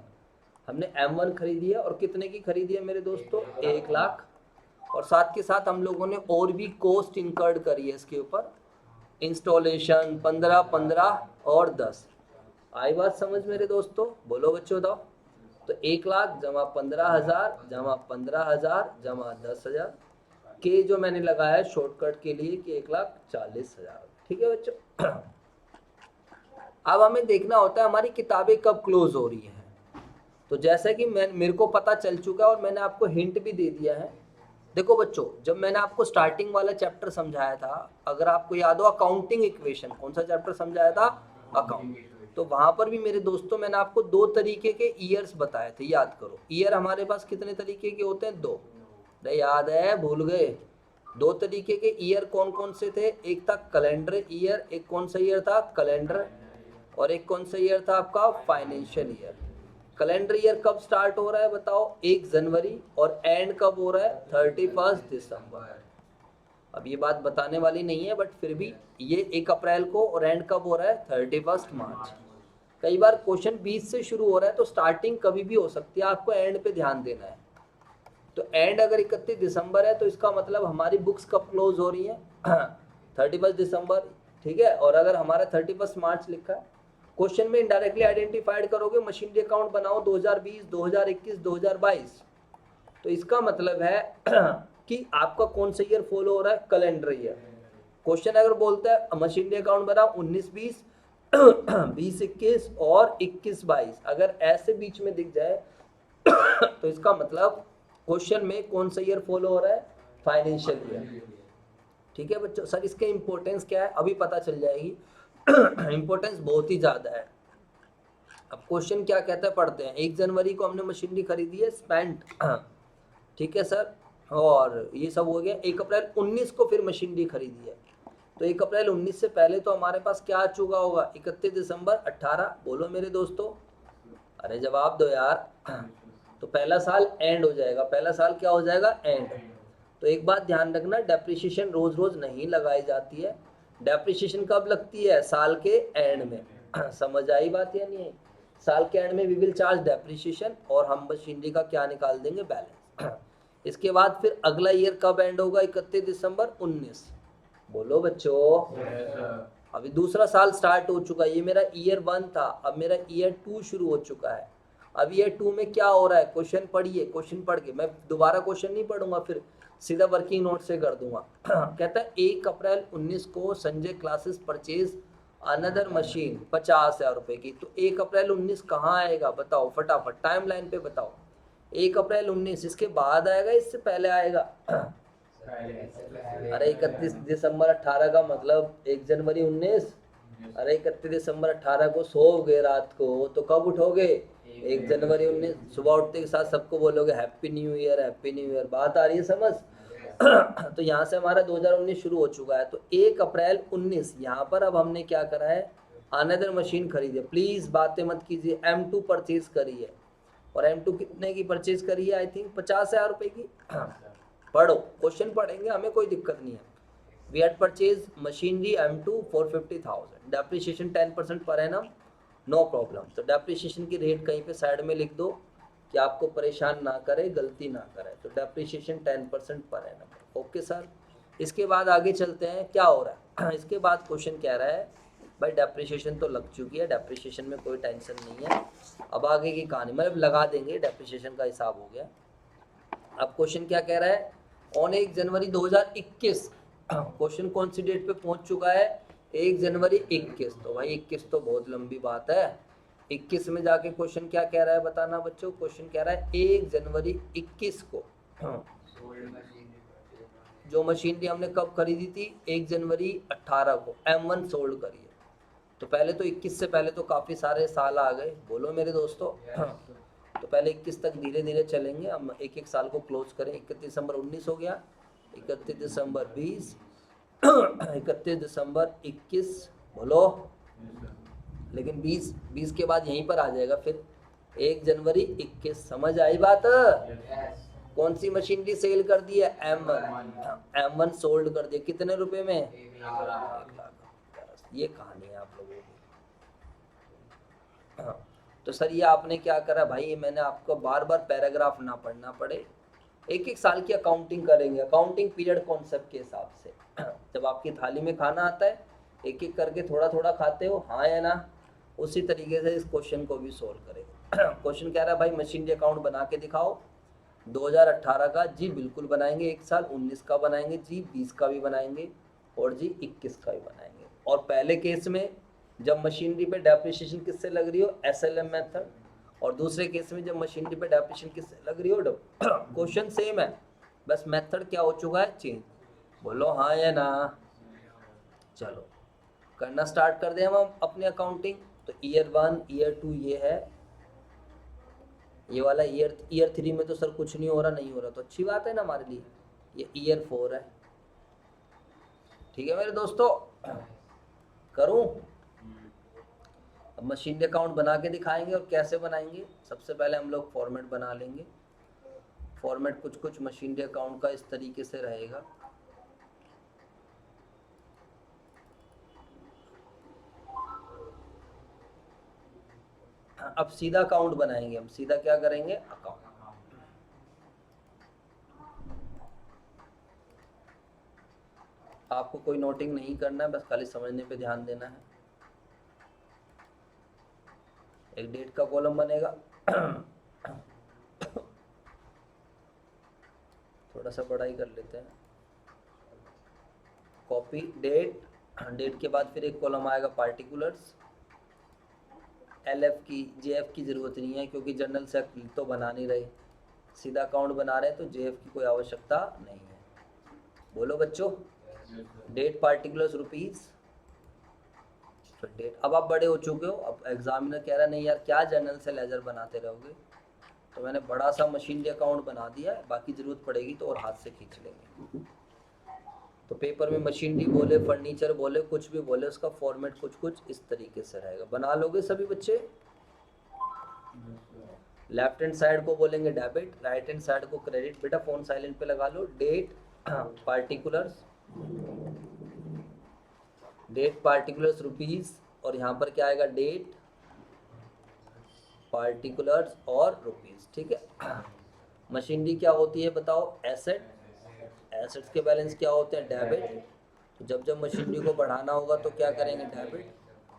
हमने M1 खरीदी है, और कितने की खरीदी है मेरे दोस्तों? 1 लाख। और साथ के साथ हम लोगों ने और भी कॉस्ट इंकर्ड करी है इसके ऊपर, इंस्टॉलेशन 15 और 10। आई बात समझ मेरे दोस्तों? बोलो बच्चों बताओ। तो 1 लाख जमा 15,000 जमा 15,000 जमा 10,000 के जो मैंने लगाया है शॉर्टकट के लिए कि 1,40,000। ठीक है बच्चों? अब हमें देखना होता है हमारी किताबें कब क्लोज हो रही हैं। तो जैसा कि मेरे को पता चल चुका है और मैंने आपको हिंट भी दे दिया है। देखो बच्चों, जब मैंने आपको स्टार्टिंग वाला चैप्टर समझाया था, अगर आपको याद हो, अकाउंटिंग इक्वेशन, कौन सा चैप्टर समझाया था? अकाउंट। तो वहां पर भी मेरे दोस्तों मैंने आपको 2 तरीके के ईयर्स बताए थे, याद करो। ईयर हमारे पास कितने तरीके के होते हैं? 2। याद है? भूल गए? 2 तरीके के ईयर कौन कौन से थे? एक था कैलेंडर ईयर, एक कौन सा ईयर था? कैलेंडर। और एक कौन सा ईयर था आपका? Financial year. कैलेंडर ईयर कब स्टार्ट हो रहा है बताओ? 1 जनवरी। और एंड कब हो रहा है? 31 दिसंबर। अब ये बात बताने वाली नहीं है, बट फिर भी ये 1 अप्रैल को, और एंड कब हो रहा है? 31 मार्च। कई बार क्वेश्चन 20 से शुरू हो रहा है, तो स्टार्टिंग कभी भी हो सकती है, आपको एंड पे ध्यान देना है। तो एंड अगर 31 दिसंबर है तो इसका मतलब हमारी बुक्स कब क्लोज हो रही है? 31 दिसंबर, ठीक है? और अगर हमारा 31 मार्च लिखा है, क्वेश्चन में इनडायरेक्टली आइडेंटिफाइड करोगे, मशीनरी अकाउंट बनाओ 2020, 2021, 2022। तो इसका मतलब है कि आपका कौन सा ईयर फॉलो हो रहा है, कैलेंडर ईयर। क्वेश्चन अगर बोलता है मशीनरी अकाउंट बनाओ 19-20 20-21 और 21-22, अगर ऐसे बीच में दिख जाए तो इसका मतलब क्वेश्चन में कौन सा ईयर फॉलो हो रहा है, फाइनेंशियल ईयर। ठीक है बच्चों, सर इसके इंपॉर्टेंस क्या है अभी पता चल जाएगी। इंपॉर्टेंस बहुत ही ज्यादा है। अब क्वेश्चन क्या कहता है पढ़ते हैं। 1 जनवरी को हमने मशीनरी खरीदी है, स्पेंट, ठीक है सर, और ये सब हो गया। 1 अप्रैल 19 को फिर मशीनरी खरीदी है, तो 1 अप्रैल 19 से पहले तो हमारे पास क्या आ चुका होगा, 31 दिसंबर 18। बोलो मेरे दोस्तों, अरे जवाब दो यार। तो पहला साल एंड हो जाएगा, पहला साल क्या हो जाएगा, एंड। तो एक बात ध्यान रखना, डेप्रिसिएशन रोज रोज नहीं लगाई जाती है। डेप्रिसिएशन कब लगती है, साल के एंड में। समझ आई बात या नहीं है? साल के एंड में वी विल चार्ज डेप्रिसिएशन और हम मशीनरी का क्या निकाल देंगे, बैलेंस। इसके बाद फिर अगला ईयर कब एंड होगा, 31 दिसंबर 19। बोलो बच्चों। अभी दूसरा साल स्टार्ट हो चुका है, ये मेरा ईयर 1 था, अब मेरा ईयर 2 शुरू हो चुका है। अब ईयर 2 में क्या हो रहा है, क्वेश्चन पढ़िए, क्वेश्चन पढ़ के मैं दोबारा क्वेश्चन नहीं पढ़ूंगा, फिर सीधा वर्किंग नोट से कर दूंगा। कहता है 1 अप्रैल 19 को Sanjay classes purchase another machine 50,000 रुपए की। तो 1 अप्रैल 19 कहाँ आएगा बताओ, फटाफट टाइम लाइन पे बताओ। 1 अप्रैल 19 इसके बाद आएगा, इससे पहले आएगा? अरे 31 दिसंबर 18 का मतलब 1 जनवरी 19। अरे 31 दिसंबर 18 को सोओगे रात को तो कब उठोगे, 1 जनवरी 19। सुबह उठते के साथ सबको बोलोगे happy new year, happy new year. बात आ रही है समझ? तो यहाँ से हमारा 2019 शुरू हो चुका है। तो 1 अप्रैल 19 यहाँ पर अब हमने क्या करा है, अनदर मशीन खरीदी है। प्लीज बातें मत कीजिए, M2 परचेज करी है, और M2 कितने की परचेज करी है, आई थिंक 50,000 रुपए की। पढ़ो, क्वेश्चन पढ़ेंगे, हमें कोई दिक्कत नहीं है। We had purchase machinery M2 for 50,000, depreciation 10% per annum, no problem. तो डेप्रिसिएशन की रेट कहीं पे साइड में लिख दो कि आपको परेशान ना करे, गलती ना करे। तो depreciation 10% per annum, okay sir. इसके बाद आगे चलते हैं, क्या हो रहा है। इसके बाद क्वेश्चन कह रहा है भाई डेप्रिसिएशन तो लग चुकी है, डेप्रिसिएशन में कोई टेंशन नहीं है। अब आगे की कहानी मतलब लगा देंगे, डेप्रिसिएशन का हिसाब हो गया। अब क्वेश्चन क्या कह रहा है, ऑन 1 जनवरी 2021, क्वेश्चन कौन सी डेट पे पहुंच चुका है, 1 जनवरी 21। तो भाई 21 तो बहुत लंबी बात है। 21 में जाके क्वेश्चन क्या कह रहा है बताना बच्चों। क्वेश्चन कह रहा है 1 जनवरी 21 को जो मशीनरी हमने कब खरीदी थी, 1 जनवरी 18 को M1 सोल्ड करी है। तो पहले तो 21 से पहले तो काफ़ी सारे साल आ गए, बोलो मेरे दोस्तों। तो पहले 21 तक धीरे धीरे चलेंगे, हम एक एक साल को क्लोज करें। 31 दिसंबर 19 हो गया, 31 दिसंबर 20, 31 दिसंबर 21, बोलो। लेकिन 20 के बाद यहीं पर आ जाएगा फिर 1 जनवरी 21। समझ आई बात? कौन सी मशीनरी सेल कर दी है, M1 सोल्ड कर दिया, कितने रुपए में, 1 लाख। ये कहानी है आप लोगों की। हाँ, तो सर ये आपने क्या करा भाई, मैंने आपको बार बार पैराग्राफ ना पढ़ना पड़े, एक एक साल की अकाउंटिंग करेंगे, अकाउंटिंग पीरियड कॉन्सेप्ट के हिसाब से। जब आपकी थाली में खाना आता है एक एक करके थोड़ा थोड़ा खाते हो, हाँ या ना, उसी तरीके से इस क्वेश्चन को भी सोल्व करेंगे। क्वेश्चन कह रहा है भाई मशीनरी अकाउंट बना के दिखाओ 2018 का। जी बिल्कुल बनाएंगे, एक साल 19 का बनाएंगे जी, 20 का भी बनाएंगे, और जी 21 का भी बनाएंगे। और पहले केस में जब मशीनरी पे डेप्रिसिएशन किससे लग रही हो, SLM मेथड, और दूसरे केस में जब मशीनरी पे डेप्रिसिएशन किससे लग रही हो, क्वेश्चन सेम है, बस मेथड क्या हो चुका है, चेंज। बोलो हाँ या ना। चलो करना स्टार्ट कर दें हम अपनी अकाउंटिंग। तो ईयर 1 ईयर 2 ये है, ये वाला ईयर 3 में तो सर कुछ नहीं हो रहा, नहीं हो रहा तो अच्छी बात है ना हमारे लिए। ये ईयर 4 है, ठीक है मेरे दोस्तों। करूं, अब मशीनरी अकाउंट बना के दिखाएंगे। और कैसे बनाएंगे, सबसे पहले हम लोग फॉर्मेट बना लेंगे। फॉर्मेट कुछ कुछ मशीनरी अकाउंट का इस तरीके से रहेगा। अब सीधा अकाउंट बनाएंगे हम, सीधा क्या करेंगे, अकाउंट। आपको कोई नोटिंग नहीं करना है, बस खाली समझने पे ध्यान देना है। एक डेट का कॉलम बनेगा, थोड़ा सा बड़ा ही कर लेते हैं। कॉपी डेट, डेट के बाद फिर एक कॉलम आएगा पार्टिकुलर्स। LF की JF की ज़रूरत नहीं है क्योंकि जनरल से तो बना नहीं रहे, सीधा अकाउंट बना रहे हैं, तो JF की कोई आवश्यकता नहीं है। बोलो बच्चों, डेट पार्टिकुलर्स रुपीज़, फिर डेट। अब आप बड़े हो चुके हो, अब एग्जामिनर कह रहा नहीं यार क्या जनरल से लेजर बनाते रहोगे, तो मैंने बड़ा सा मशीनरी अकाउंट बना दिया है, बाकी ज़रूरत पड़ेगी तो और हाथ से खींच लेंगे। तो पेपर में मशीनरी बोले, फर्नीचर बोले, कुछ भी बोले, उसका फॉर्मेट कुछ इस तरीके से रहेगा। बना लोगे सभी बच्चे? लेफ्ट हैंड साइड को बोलेंगे डेबिट, राइट हैंड साइड को क्रेडिट। बेटा फोन साइलेंट पे लगा लो। Date particulars, date particulars rupees, और यहाँ पर क्या आएगा, डेट पार्टिकुलर्स और रुपीस। ठीक है। मशीनरी क्या होती है बताओ? एसेट। एसेट्स के बैलेंस क्या होते हैं? डेबिट। तो जब जब मशीनरी को बढ़ाना होगा तो क्या करेंगे? डेबिट।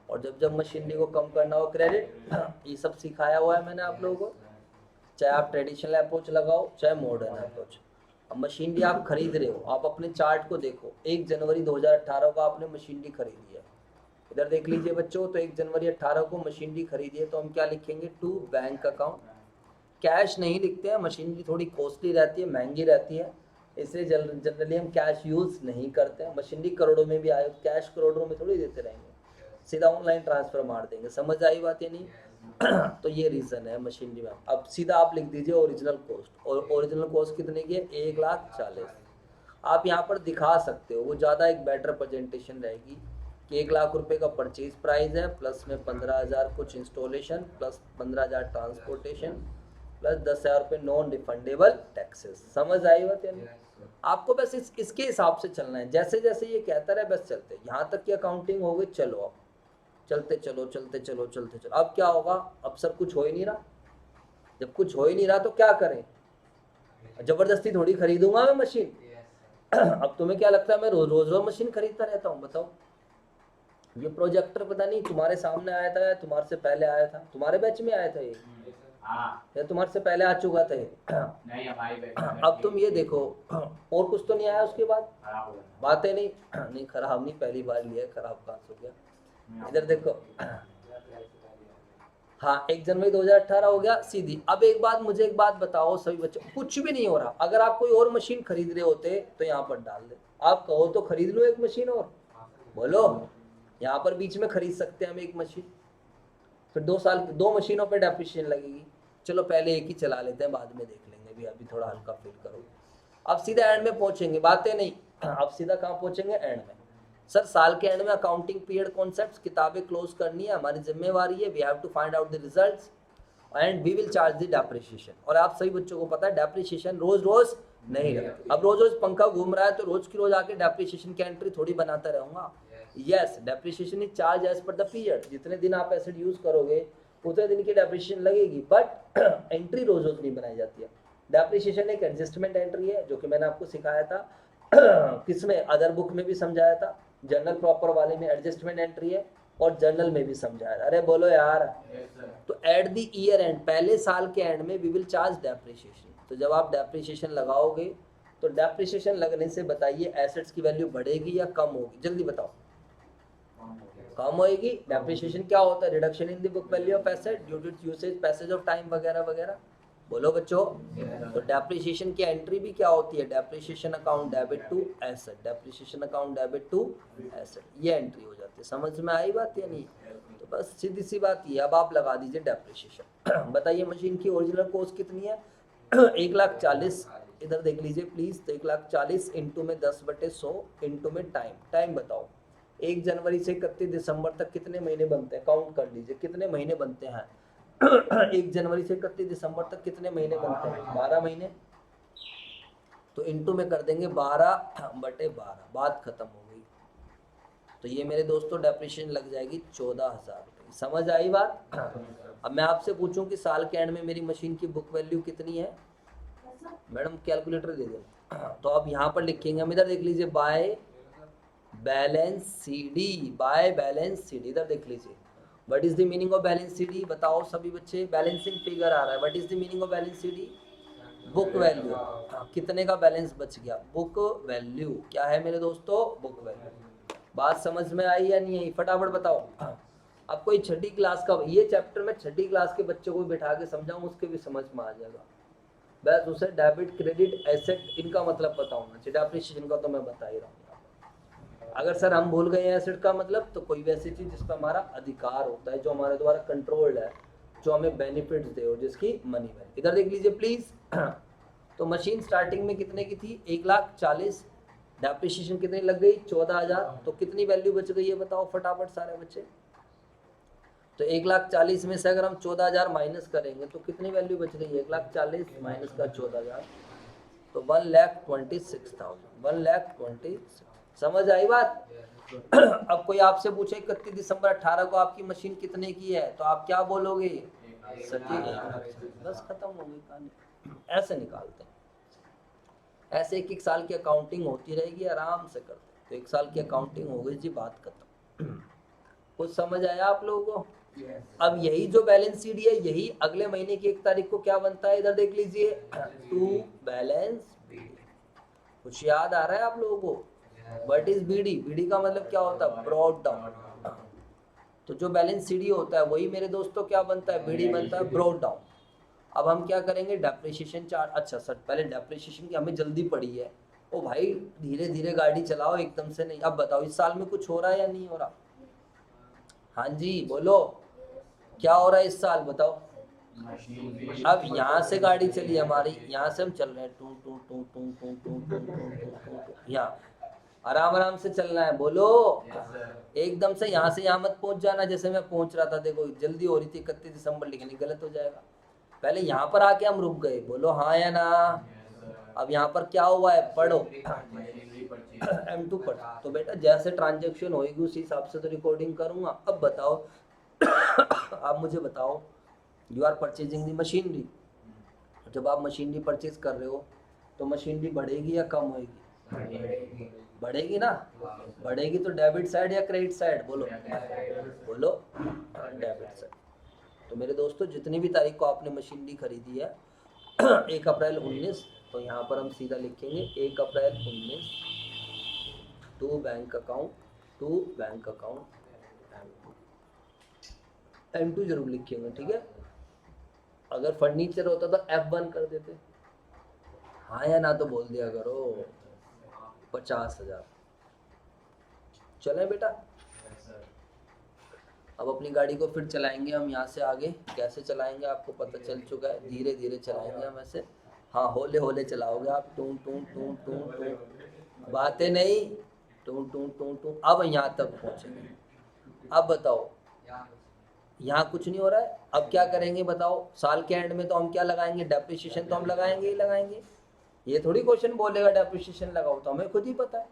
और जब जब मशीनरी को कम करना हो, क्रेडिट। ये सब सिखाया हुआ है मैंने आप लोगों को, चाहे आप ट्रेडिशनल अप्रोच लगाओ चाहे मॉडर्न अप्रोच। अब मशीनरी आप खरीद रहे हो, आप अपने चार्ट को देखो, 1 जनवरी 2018 को आपने मशीनरी खरीदी है, इधर देख लीजिए बच्चों। तो 1 जनवरी 18 को मशीनरी खरीदी है, तो हम क्या लिखेंगे? To bank account. कैश नहीं लिखते हैं, मशीनरी थोड़ी कॉस्टली रहती है, महंगी रहती है, इसलिए जनरली हम कैश यूज़ नहीं करते हैं। मशीनरी करोड़ों में भी आए, कैश करोड़ों में थोड़ी देते रहेंगे, सीधा ऑनलाइन ट्रांसफ़र मार देंगे। समझ आई बात या नहीं? तो ये रीज़न है मशीनरी में। अब सीधा आप लिख दीजिए ओरिजिनल कॉस्ट, और ओरिजिनल कॉस्ट कितने की है? 1,40,000। आप यहाँ पर दिखा सकते हो, वो ज़्यादा एक बेटर प्रेजेंटेशन रहेगी कि 1,00,000 रुपये का परचेज प्राइस है, प्लस में 15,000 कुछ इंस्टॉलेशन, प्लस 15,000 ट्रांसपोर्टेशन, प्लस 10,000 रुपये नॉन रिफंडेबल टैक्सेस। समझ आई बात या नहीं? आपको बस इसके हिसाब से चलना है, जैसे जैसे ये कहता रहे बस चलते, यहाँ तक की अकाउंटिंग हो गई। चलो अब चलते चलो चलते चलो चलते चलो। अब क्या होगा? अब सर कुछ हो ही नहीं रहा। जब कुछ हो ही नहीं रहा तो क्या करें? जबरदस्ती थोड़ी खरीदूंगा मैं मशीन। अब तुम्हें क्या लगता है मैं रोज रोज मशीन खरीदता रहता हूँ? बताओ। ये प्रोजेक्टर पता नहीं तुम्हारे सामने आया था या तुम्हारे से पहले आया था? तुम्हारे बैच में आया था ये या तुम्हारे से पहले आ चुका था ये? नहीं, हमारी बैच। अब तुम ये देखो, और कुछ तो नहीं आया उसके बाद? बातें नहीं नहीं, खराब नहीं, पहली बार लिया, खराब कहाँ से हो गया? इधर देखो, हाँ 1 जनवरी 2018 हो गया सीधी। अब मुझे एक बात बताओ सभी बच्चों, कुछ भी नहीं हो रहा, अगर आप कोई और मशीन खरीद रहे होते तो यहाँ पर डाल दे। आप कहो तो खरीद लो एक मशीन और, बोलो। यहाँ पर बीच में खरीद सकते हैं हम एक मशीन, फिर 2 साल 2 मशीनों पे डेप्रिसिएशन लगेगी। चलो पहले एक ही चला लेते हैं, बाद में देख लेंगे, भी अभी थोड़ा हल्का फील करो। अब सीधा एंड में पहुंचेंगे, बातें नहीं। अब सीधा कहाँ पहुंचेंगे? एंड में। सर साल के एंड में अकाउंटिंग पीरियड कॉन्सेप्ट्स, किताबें क्लोज करनी है, हमारी जिम्मेवारी है। We have to find out the results and we will charge the depreciation. और आप सभी बच्चों को पता है डेप्रिसिएशन रोज रोज नहीं लगती। अब रोज रोज पंखा घूम रहा है तो रोज की रोज आके डेप्रिसिएशन की एंट्री थोड़ी बनाता रहूंगा। Yes, depreciation is charge as per the period. जितने दिन आप एसिड यूज करोगे उतने दिन की डेप्रिसिएशन लगेगी, बट एंट्री रोज रोज नहीं बनाई जाती है। डेप्रिसिएशन एक एडजस्टमेंट एंट्री है, जो कि मैंने आपको सिखाया था किसमें? अदर बुक में भी समझाया था, जनरल प्रॉपर वाले में एडजस्टमेंट एंट्री है, और जर्नल में भी समझाया। अरे बोलो यार। तो एट द ईयर एंड, पहले साल के एंड में वी विल चार्ज डेप्रिसिएशन। तो जब आप डेप्रिसिएशन लगाओगे तो डेप्रिसिएशन लगने से बताइए एसेट्स की वैल्यू बढ़ेगी या कम होगी? जल्दी बताओ। कम होएगी। डेप्रिसिएशन क्या होता है? Reduction in the book value of asset due to usage, passage of time वगैरह वगैरह। बोलो बच्चों। तो डेप्रिसिएशन की एंट्री भी क्या होती है? Depreciation account debit to asset, depreciation account debit to asset, ये एंट्री हो जाती है। समझ में आई बात या नहीं? तो बस सीधी सी बात ये। अब आप लगा दीजिए डेप्रिसिएशन। बताइए मशीन की ओरिजिनल कॉस्ट कितनी है? 1,40,000। इधर देख लीजिए प्लीज। तो 1,40,000 इंटू में 10/100 इंटू में टाइम बताओ। 1 जनवरी से 31 दिसंबर तक कितने महीने बनते हैं? काउंट कर लीजिए कितने महीने बनते हैं। 1 जनवरी से 31 दिसंबर तक कितने महीने बनते हैं? 12 महीने। तो इंटू में कर देंगे 12/12, बात खत्म हो गई। तो ये मेरे दोस्तों डेप्रिसिएशन लग जाएगी 14,000 रुपये। समझ आई बात? अब मैं आपसे पूछूं कि साल के एंड में मेरी मशीन की बुक वैल्यू कितनी है? मैडम कैलकुलेटर दे दें। तो अब यहाँ पर लिखेंगे हम, इधर देख लीजिए, by balance CD, by balance CD। इधर देख लीजिए, what is the meaning of balance CD? बताओ सभी बच्चे। बैलेंसिंग फिगर आ रहा है, what is the meaning of balance CD? Book value, कितने का बैलेंस बच गया, बुक वैल्यू क्या है मेरे दोस्तों, बुक वैल्यू। बात समझ में आई या नहीं आई, फटाफट बताओ। अब कोई छठी क्लास का, ये चैप्टर मैं छठी क्लास के बच्चों को बिठा के समझाऊं उसके भी समझ में आ जाएगा। बस उसे डेबिट क्रेडिट एसेट इनका मतलब पता होना चाहिए, डेप्रिसिएशन का तो मैं बता ही रहा हूँ। अगर सर हम भूल गए हैं एसेट का मतलब, तो कोई वैसी चीज जिस पर हमारा अधिकार होता है, जो हमारे द्वारा कंट्रोल्ड है, जो हमें बेनिफिट्स दे और जिसकी मनी वैल्यू। इधर देख लीजिए प्लीज। तो मशीन स्टार्टिंग में कितने की थी, 1,40,000, डेप्रिसिएशन कितनी लग गई, 14,000, तो कितनी वैल्यू बच गई है बताओ फटाफट सारे बच्चे। तो 1,40,000 में से अगर हम 14,000 माइनस करेंगे तो कितनी वैल्यू बच गई, 1,40,000 माइनस का 14,000, तो 1,26,000, 1,26,000। समझ आई बात। अब कोई आपसे पूछे 31 दिसंबर 18 को आपकी मशीन कितने की है, तो आप क्या बोलोगे, सर जी 1,00,000। बस खत्म हो गई कहानी। ऐसे निकालते हैं, ऐसे एक एक साल की अकाउंटिंग होती रहेगी, आराम से करते हैं। तो 1 साल की अकाउंटिंग हो गई जी, बात खत्म। कुछ समझ आया आप लोगों को। अब यही जो बैलेंस शीट है, यही अगले महीने की 1 तारीख को क्या बनता है, इधर देख लीजिए, टू बैलेंस बीडी। कुछ याद आ रहा है आप लोगों को, व्हाट इज बीडी, बीडी का मतलब क्या होता है, ब्रॉड डाउन। तो जो बैलेंस सीडी होता है वही मेरे दोस्तों क्या बनता है, बीडी बनता है, ब्रॉड डाउन। अब हम क्या करेंगे, डेप्रिसिएशन चार्ट। अच्छा सर पहले डेप्रिसिएशन की हमें जल्दी पड़ी है, ओ भाई धीरे धीरे गाड़ी चलाओ, एकदम से नहीं। अब बताओ इस साल में कुछ हो रहा है या नहीं हो रहा, हाँ जी बोलो, क्या हो रहा है इस साल बताओ। अब यहाँ से गाड़ी चली हमारी, यहाँ से हम चल रहे हैं, to to to to to to to to to, यहाँ आराम आराम से चलना है, बोलो। एकदम से यहाँ से यहाँ मत पहुंच जाना, जैसे मैं पहुंच रहा था, देखो जल्दी हो रही थी 31 दिसंबर लिखनी, गलत हो जाएगा। पहले यहाँ पर आके हम रुक गए, बोलो हाँ या ना। अब यहाँ पर क्या हुआ है, पढ़ो। M2 पढ़, तो बेटा जैसे ट्रांजेक्शन होगी उसी हिसाब से तो रिकॉर्डिंग करूंगा। अब बताओ, आप मुझे बताओ, you are purchasing the machinery. जब आप मशीनरी परचेज कर रहे हो तो मशीनरी बढ़ेगी या कम होगी, बढ़ेगी ना, बढ़ेगी तो डेबिट साइड या क्रेडिट साइड, बोलो बोलो, डेबिट साइड। तो मेरे दोस्तों जितनी भी तारीख को आपने मशीनरी खरीदी है, 1 अप्रैल 19, तो यहाँ पर हम सीधा लिखेंगे 1 April 19 to bank account, to bank account M2 जरूर लिखेंगे, ठीक है। अगर फर्नीचर होता तो F1 कर देते, हाँ या ना तो बोल दिया करो। 50,000 चले बेटा। अब अपनी गाड़ी को फिर चलाएंगे हम यहाँ से आगे, कैसे चलाएंगे आपको पता चल चुका है, धीरे धीरे चलाएंगे हम ऐसे। हाँ होले होले चलाओगे आप, टूं टूं टूं टूं टूं, बातें नहीं, टूं टूं टूं टूं। अब यहाँ तक पहुँचेंगे। अब बताओ यहाँ कुछ नहीं हो रहा है, अब क्या करेंगे बताओ, साल के एंड में तो हम क्या लगाएंगे, डेप्रिसिएशन तो हम लगाएंगे ही लगाएंगे। ये थोड़ी क्वेश्चन बोलेगा डेप्रिसिएशन लगाओ, तो हमें खुद ही पता है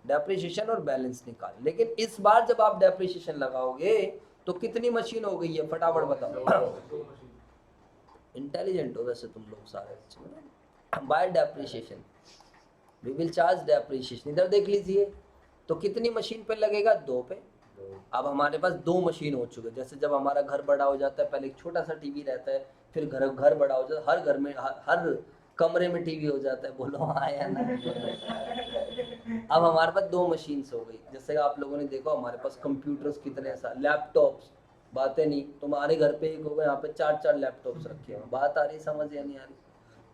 डेप्रिसिएशन और बैलेंस निकाल। लेकिन इस बार जब आप डेप्रिसिएशन लगाओगे तो कितनी मशीन हो गई है फटाफट बताओ। इंटेलिजेंट हो वैसे तुम लोग सारे। By depreciation we will charge depreciation, इधर देख लीजिए, तो कितनी मशीन पे लगेगा, 2 पे। अब हमारे पास 2 मशीन हो चुके हैं। जैसे जब हमारा घर बड़ा हो जाता है, पहले एक छोटा सा टीवी रहता है, फिर घर बड़ा हो जाता है, हर घर में हर कमरे में टीवी हो जाता है, बोलो हाँ या ना। अब हमारे पास 2 मशीन हो गई। जैसे आप लोगों ने देखा हमारे पास कंप्यूटर्स कितने सा, लैपटॉप्स, बातें नहीं, तुम्हारे घर पे एक होगा, यहाँ पे 4 लैपटॉप्स रखे हैं। बात आ रही समझ या नहीं आ रही।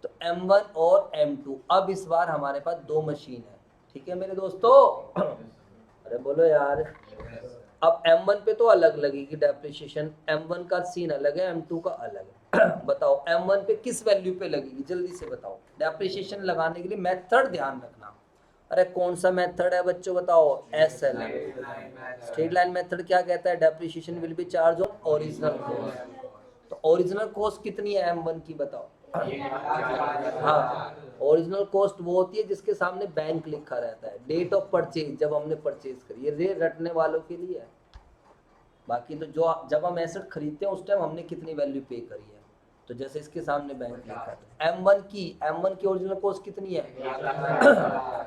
तो M1 और M2, अब इस बार हमारे पास 2 मशीन है, ठीक है मेरे दोस्तों। अरे बोलो यार। अब M1 पे तो अलग लगेगी डेप्रिसिएशन, M1 का सीन अलग है, M2 का अलग है। बताओ M1 पे किस वैल्यू पे लगेगी, जल्दी से बताओ। डेप्रिसिएशन लगाने के लिए मेथड ध्यान रखना। अरे कौन सा मेथड है बच्चों बताओ, SLM, स्ट्रेट लाइन मेथड। क्या कहता है, depreciation will be charge on original cost. तो ओरिजिनल कॉस्ट कितनी है M1 की बताओ। हाँ, ओरिजिनल कॉस्ट वो होती है जिसके सामने बैंक लिखा रहता है, डेट ऑफ परचेज, जब हमने परचेज करी। ये रे रटने वालों के लिए है। बाकी तो जो जब हम एसेट खरीदते हैं उस टाइम हमने कितनी वैल्यू पे करी है, तो जैसे इसके सामने बैंक लिखा है। M1 की ओरिजिनल कॉस्ट कितनी है,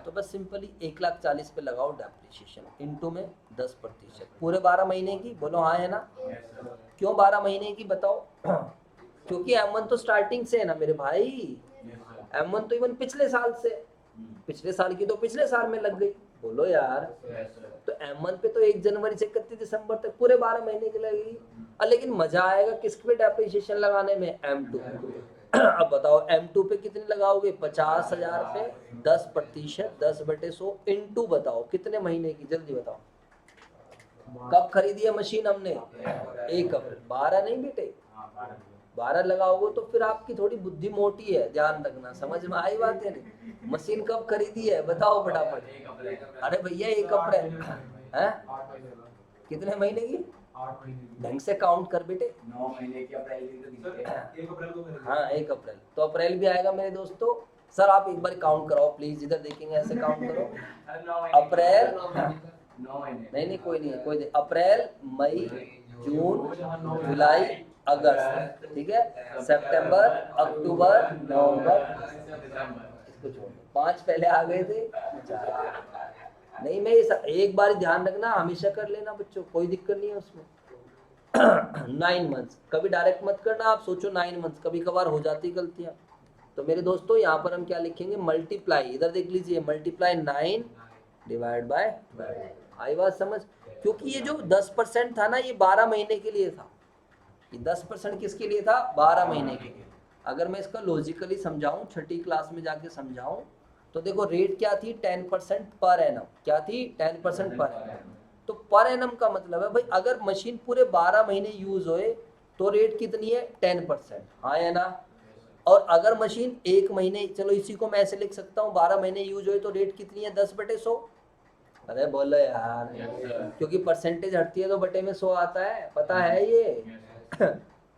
तो बस सिंपली 1,40,000 पे लगाओ डेप्रिसिएशन, इनटू में 10%, पूरे 12 महीने की, बोलो हाँ है ना। क्यों 12 महीने की बताओ। क्योंकि M1 तो स्टार्टिंग से है ना मेरे भाई, M1 तो इवन पिछले साल से, पिछले साल की तो पिछले साल में लग गई, बोलो यार। तो M1 पे तो 1 जनवरी से 31 दिसंबर तक पूरे 12 महीने की लगेगी। लेकिन मजा आएगा किस पे डेप्रिसिएशन लगाने में, M2। अब बताओ M2 पे कितने लगाओगे, 50,000 पे 10%, 10/100 इंटू बताओ कितने महीने की, जल्दी बताओ। कब खरीदी है मशीन हमने, 1 अप्रैल, 12 नहीं बेटे, 12 लगाओगे तो फिर आपकी थोड़ी बुद्धि मोटी है, ध्यान रखना, समझ में आई बात है नहीं। मशीन कब खरीदी है बताओ फटाफट। अरे भैया 1 अप्रैल है, कितने महीने की, ढंग से काउंट कर बेटे, 9 महीने की अप्रैल की तो दिखती है। 1 अप्रैल को खरीदी। हाँ 1 अप्रैल, तो अप्रैल भी आएगा मेरे दोस्तों। सर आप एक बार काउंट कराओ प्लीज, इधर देखेंगे ऐसे काउंट करो, अप्रैल, 9 महीने नहीं कोई नहीं, कोई नहीं, अप्रैल, मई, जून, जुलाई, अगस्त, ठीक है, सितंबर, अक्टूबर, नवंबर, इसको छोड़ दो, 5 पहले आ गए थे, 4 नहीं, मैं एक बार ध्यान रखना, हमेशा कर लेना बच्चों, कोई दिक्कत नहीं है उसमें। 9 मंथ्स, कभी डायरेक्ट मत करना, आप सोचो 9 मंथ्स, कभी कभार हो जाती गलतियां। तो मेरे दोस्तों यहाँ पर हम क्या लिखेंगे, मल्टीप्लाई, इधर देख लीजिए, मल्टीप्लाई 9 डिवाइड बाय 12। आई बात समझ, क्योंकि ये जो 10% था ना, ये 12 महीने के लिए था, ये 10% किसके लिए था, 12 महीने के लिए। अगर मैं इसका लॉजिकली समझाऊं, छठी क्लास में जाके समझाऊं, तो देखो रेट क्या थी, 10% पर एनम, क्या थी, 10% पर एनम। तो पर एनम का मतलब है भाई, अगर मशीन पूरे 12 महीने यूज होए तो रेट कितनी है, 10%, हाँ है ना। और अगर मशीन 1 महीने, चलो इसी को मैं ऐसे लिख सकता हूँ, 12 महीने यूज होए तो रेट कितनी है, 10/100। अरे बोलो यार, क्योंकि परसेंटेज हटती है तो बटे में 100 आता है, पता है ये।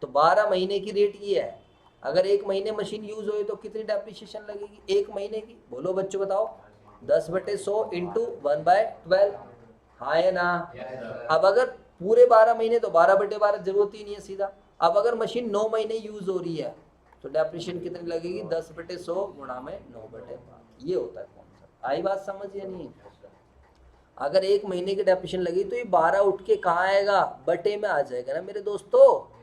तो 12 महीने की रेट ये है। अगर 1 महीने मशीन यूज हुई तो कितनी डेप्रिसिएशन लगेगी 1 महीने की, बोलो बच्चों बताओ, 10/100 इंटू 1/12, हाँ है ना। अब अगर पूरे 12 महीने तो 12/12 जरूरत ही नहीं है सीधा। अब अगर मशीन 9 महीने यूज हो रही है तो डेप्रिसिएशन कितनी लगेगी, 10/100 गुणा में 9/12, ये होता है कॉन्सेप्ट। आई बात समझ या नहीं। अगर 1 महीने की डेप्रिसिएशन लगी तो ये 12 उठ के कहाँ आएगा, बटे में आ जाएगा ना मेरे दोस्तों।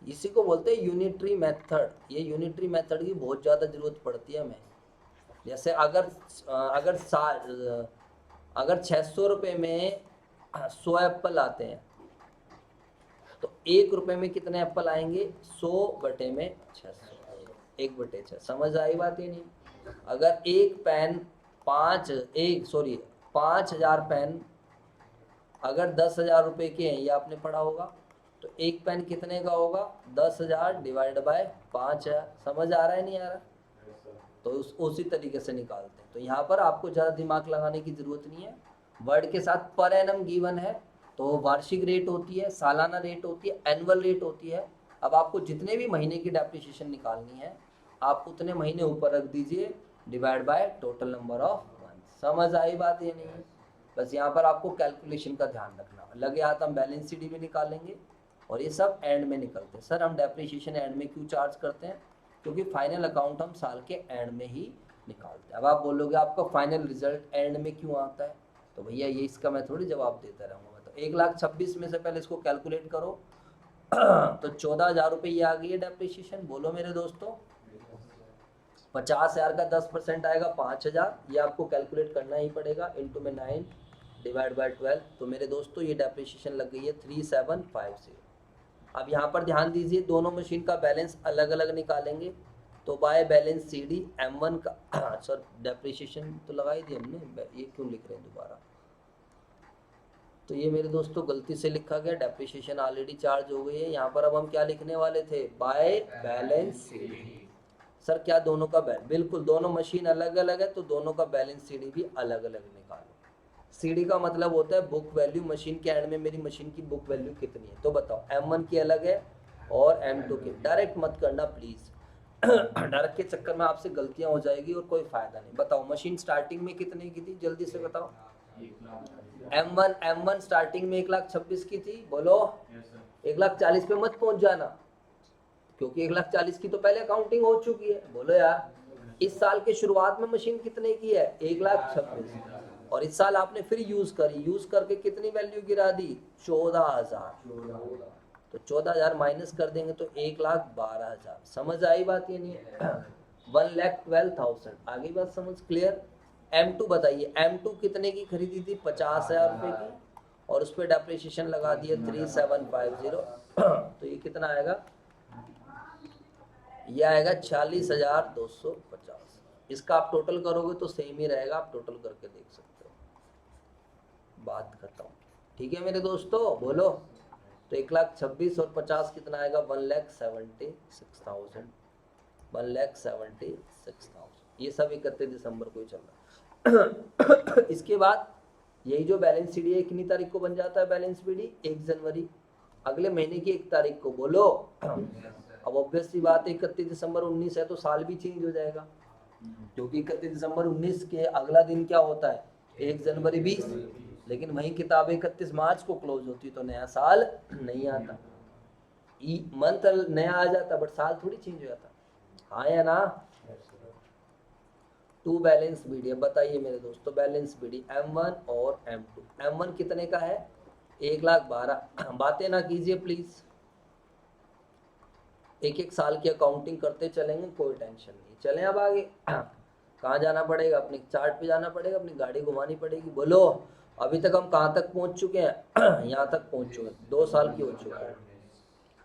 इसी को बोलते हैं यूनिटरी मेथड। ये यूनिटरी मेथड की बहुत ज़्यादा ज़रूरत पड़ती है हमें। जैसे अगर 600 रुपये में 100 एप्पल आते हैं तो 1 रुपये में कितने एप्पल आएंगे, 100/600, 1/6। समझ आई बात ही नहीं। अगर एक पेन 5,000 पेन अगर 10,000 रुपये के हैं, ये आपने पढ़ा होगा, तो एक पेन कितने का होगा, 10,000 डिवाइड बाय 5,000। समझ आ रहा है नहीं आ रहा, तो उसी तरीके से निकालते हैं। तो यहाँ पर आपको ज़्यादा दिमाग लगाने की ज़रूरत नहीं है, वर्ड के साथ पर एनम गिवन है, तो वार्षिक रेट होती है, सालाना रेट होती है, एनुअल रेट होती है। अब आपको जितने भी महीने की डेप्रिसिएशन निकालनी है, आप उतने महीने ऊपर रख दीजिए, divide by total number of month. समझ आई बात ये नहीं। बस यहाँ पर आपको कैलकुलेशन का ध्यान रखना, लगे हाथ हम बैलेंस शीट में निकालेंगे और ये सब एंड में निकलते हैं। सर हम डेप्रिसिएशन एंड में क्यों चार्ज करते हैं, क्योंकि फाइनल अकाउंट हम साल के एंड में ही निकालते हैं। अब आप बोलोगे आपका फाइनल रिजल्ट एंड में क्यों आता है, तो भैया ये इसका मैं थोड़ी जवाब देता रहूँगा। मैं तो 1,26,000 में से पहले इसको कैलकुलेट करो तो 14,000 रुपये ये आ गई है डेप्रिसिएशन। बोलो मेरे दोस्तों, 50,000 का 10% आएगा 5,000, ये आपको कैलकुलेट करना ही पड़ेगा, इंटू में 9 डिवाइड बाय 12। तो मेरे दोस्तों ये डेप्रिसिएशन लग गई है 3750। अब यहाँ पर ध्यान दीजिए, दोनों मशीन का बैलेंस अलग अलग निकालेंगे, तो बाय बैलेंस CD M1 का सर डेप्रिसिएशन तो लगाई दी हमने, ये क्यों लिख रहे हैं दोबारा, तो ये मेरे दोस्तों गलती से लिखा गया, डेप्रिसिएशन ऑलरेडी चार्ज हो गई है। यहाँ पर अब हम क्या लिखने वाले थे, बाय बैलेंस CD। सर क्या दोनों का बिल्कुल, दोनों मशीन अलग अलग है तो दोनों का बैलेंस CD भी अलग अलग निकालो। CD का मतलब होता है बुक वैल्यू, मशीन के एंड में मेरी मशीन की बुक वैल्यू कितनी है। तो बताओ M1 की अलग है और M2 की। डायरेक्ट मत करना प्लीज़, डायरेक्ट के चक्कर में आपसे गलतियां हो जाएगी और कोई फायदा नहीं। बताओ मशीन स्टार्टिंग में कितने की थी, जल्दी से बताओ। M1 स्टार्टिंग में 1,26,000 की थी, बोलो 1,40,000 पे मत पहुंच जाना, क्योंकि 1,40,000 की तो पहले काउंटिंग हो चुकी है। बोलो यार, इस साल के शुरुआत में मशीन कितने की है, 1,26,000, और इस साल आपने फिर यूज करके कितनी वैल्यू गिरा दी, 14,000। तो 14,000 माइनस कर देंगे तो 1,12,000। समझ आई बात ये नहीं 1,12,000। आगे बात समझ क्लियर। M2 बताइए, M2 कितने की खरीदी थी? 50,000 रुपए की, और उस पर डेप्रिसिएशन लगा दिया 3750। तो ये कितना आएगा? ये आएगा 46,250। इसका आप टोटल करोगे तो सेम ही रहेगा, आप टोटल करके देख सकते हो। बात खत्म। ठीक है मेरे दोस्तों, बोलो। तो 1,26,000 और 50 कितना आएगा? 1,76,000। 1,76,000। ये सब 31 दिसंबर को ही चल रहा है। इसके बाद यही जो बैलेंस शीट है कितनी तारीख को बन जाता है? बैलेंस शीट 1 जनवरी, अगले महीने की 1 तारीख को। बोलो। अब ऑब्वियसली बात है 31 दिसंबर 19 है तो साल भी चेंज हो जाएगा, क्योंकि 31 दिसंबर 19 के अगला दिन क्या होता है? 1 जनवरी 20। लेकिन वही किताब 31 मार्च को क्लोज होती तो नया साल नहीं आता, मंथ नया आ जाता, बट साल थोड़ी चेंज हो जाता। हाँ या ना? To balance BD. बताइए मेरे दोस्तों, बैलेंस बीडी M1 और M2। M1 कितने का है? 1,12,000। बातें ना कीजिए प्लीज, एक एक साल की अकाउंटिंग करते चलेंगे, कोई टेंशन नहीं। चलें अब आगे। कहाँ जाना पड़ेगा? अपने चार्ट पे जाना पड़ेगा, अपनी गाड़ी घुमानी पड़ेगी। बोलो, अभी तक हम कहाँ तक पहुँच चुके हैं? यहाँ तक पहुँच चुके हैं, 2 साल की हो चुका है।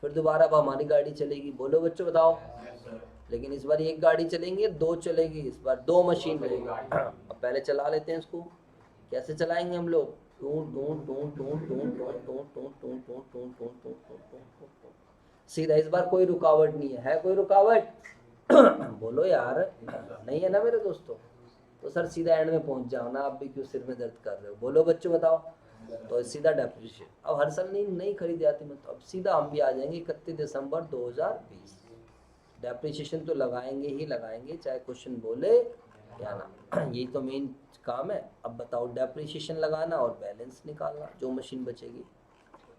फिर दोबारा अब हमारी गाड़ी चलेगी। बोलो बच्चों, बताओ। लेकिन इस बार एक गाड़ी चलेंगे, 2 चलेगी, इस बार 2 मशीन रहेगी। अब पहले चला लेते हैं इसको। कैसे चलाएंगे हम लोग? सीधा। इस बार कोई रुकावट नहीं है कोई रुकावट? बोलो यार, नहीं है ना मेरे दोस्तों? तो सर सीधा एंड में पहुंच जाओ ना, आप भी क्यों सिर में दर्द कर रहे हो? बोलो बच्चों, बताओ। तो सीधा डेप्रिशिएशन। अब हर साल नहीं खरीदी जाती, मतलब अब सीधा हम भी आ जाएंगे 31 दिसंबर 2020। डेप्रिशिएशन तो लगाएंगे ही लगाएंगे, चाहे क्वेश्चन बोले या ना। यही तो मेन काम है। अब बताओ, डेप्रिशिएशन लगाना और बैलेंस निकालना, जो मशीन बचेगी।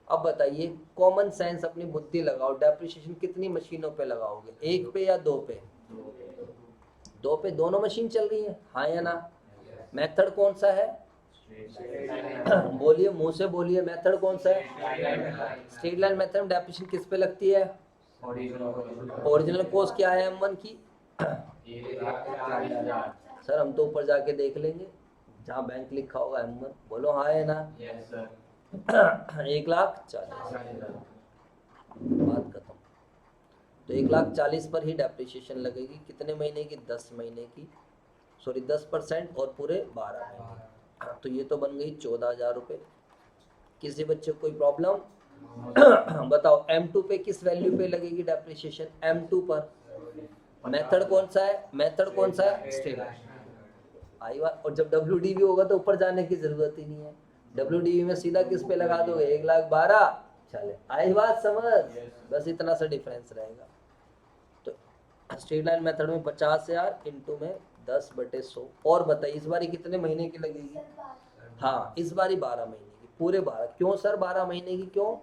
अब बताइए, कॉमन सेंस, अपनी बुद्धि लगाओ। डेप्रिशिएशन कितनी मशीनों पे लगाओगे? 1 पे या 2 पे? 2 पे। दोनों मशीन चल रही है, हाँ या ना? मेथड कौन सा है? बोलिए, मुंह से बोलिए, मेथड कौन सा है? स्ट्रेट लाइन मेथड में डेप्रिशिएशन किस पे लगती है? ओरिजिनल कॉस्ट क्या है M1 की? सर हम तो ऊपर जाके देख लेंगे, जहाँ बैंक लिखा होगा M1। बोलो हाँ है ना? 1,40,000। बात खत्म। तो 1,40,000 पर ही डेप्रिशिएशन लगेगी। कितने महीने की? 10 महीने की, सॉरी 10% और पूरे 12 महीने। तो ये तो बन गई 14,000 रुपये। किसी बच्चे को कोई प्रॉब्लम? बताओ, M2 पे किस वैल्यू पे लगेगी डेप्रिशिएशन? M2 पर मेथड कौन सा है? मेथड कौन सा है? स्ट्रेट आई बात। और जब WDV होगा तो ऊपर जाने की जरूरत ही नहीं है। WDV में सीधा किस पे लगा दोगे? 1,12,000। चले, आई बात समझ? बस इतना सा डिफरेंस रहेगा। तो स्ट्रेट लाइन मेथड में 50,000 इंटू में 10/100। और बताइए इस बारी कितने महीने की लगेगी? हाँ, इस बारी 12 महीने की, पूरे 12। क्यों सर 12 महीने की क्यों?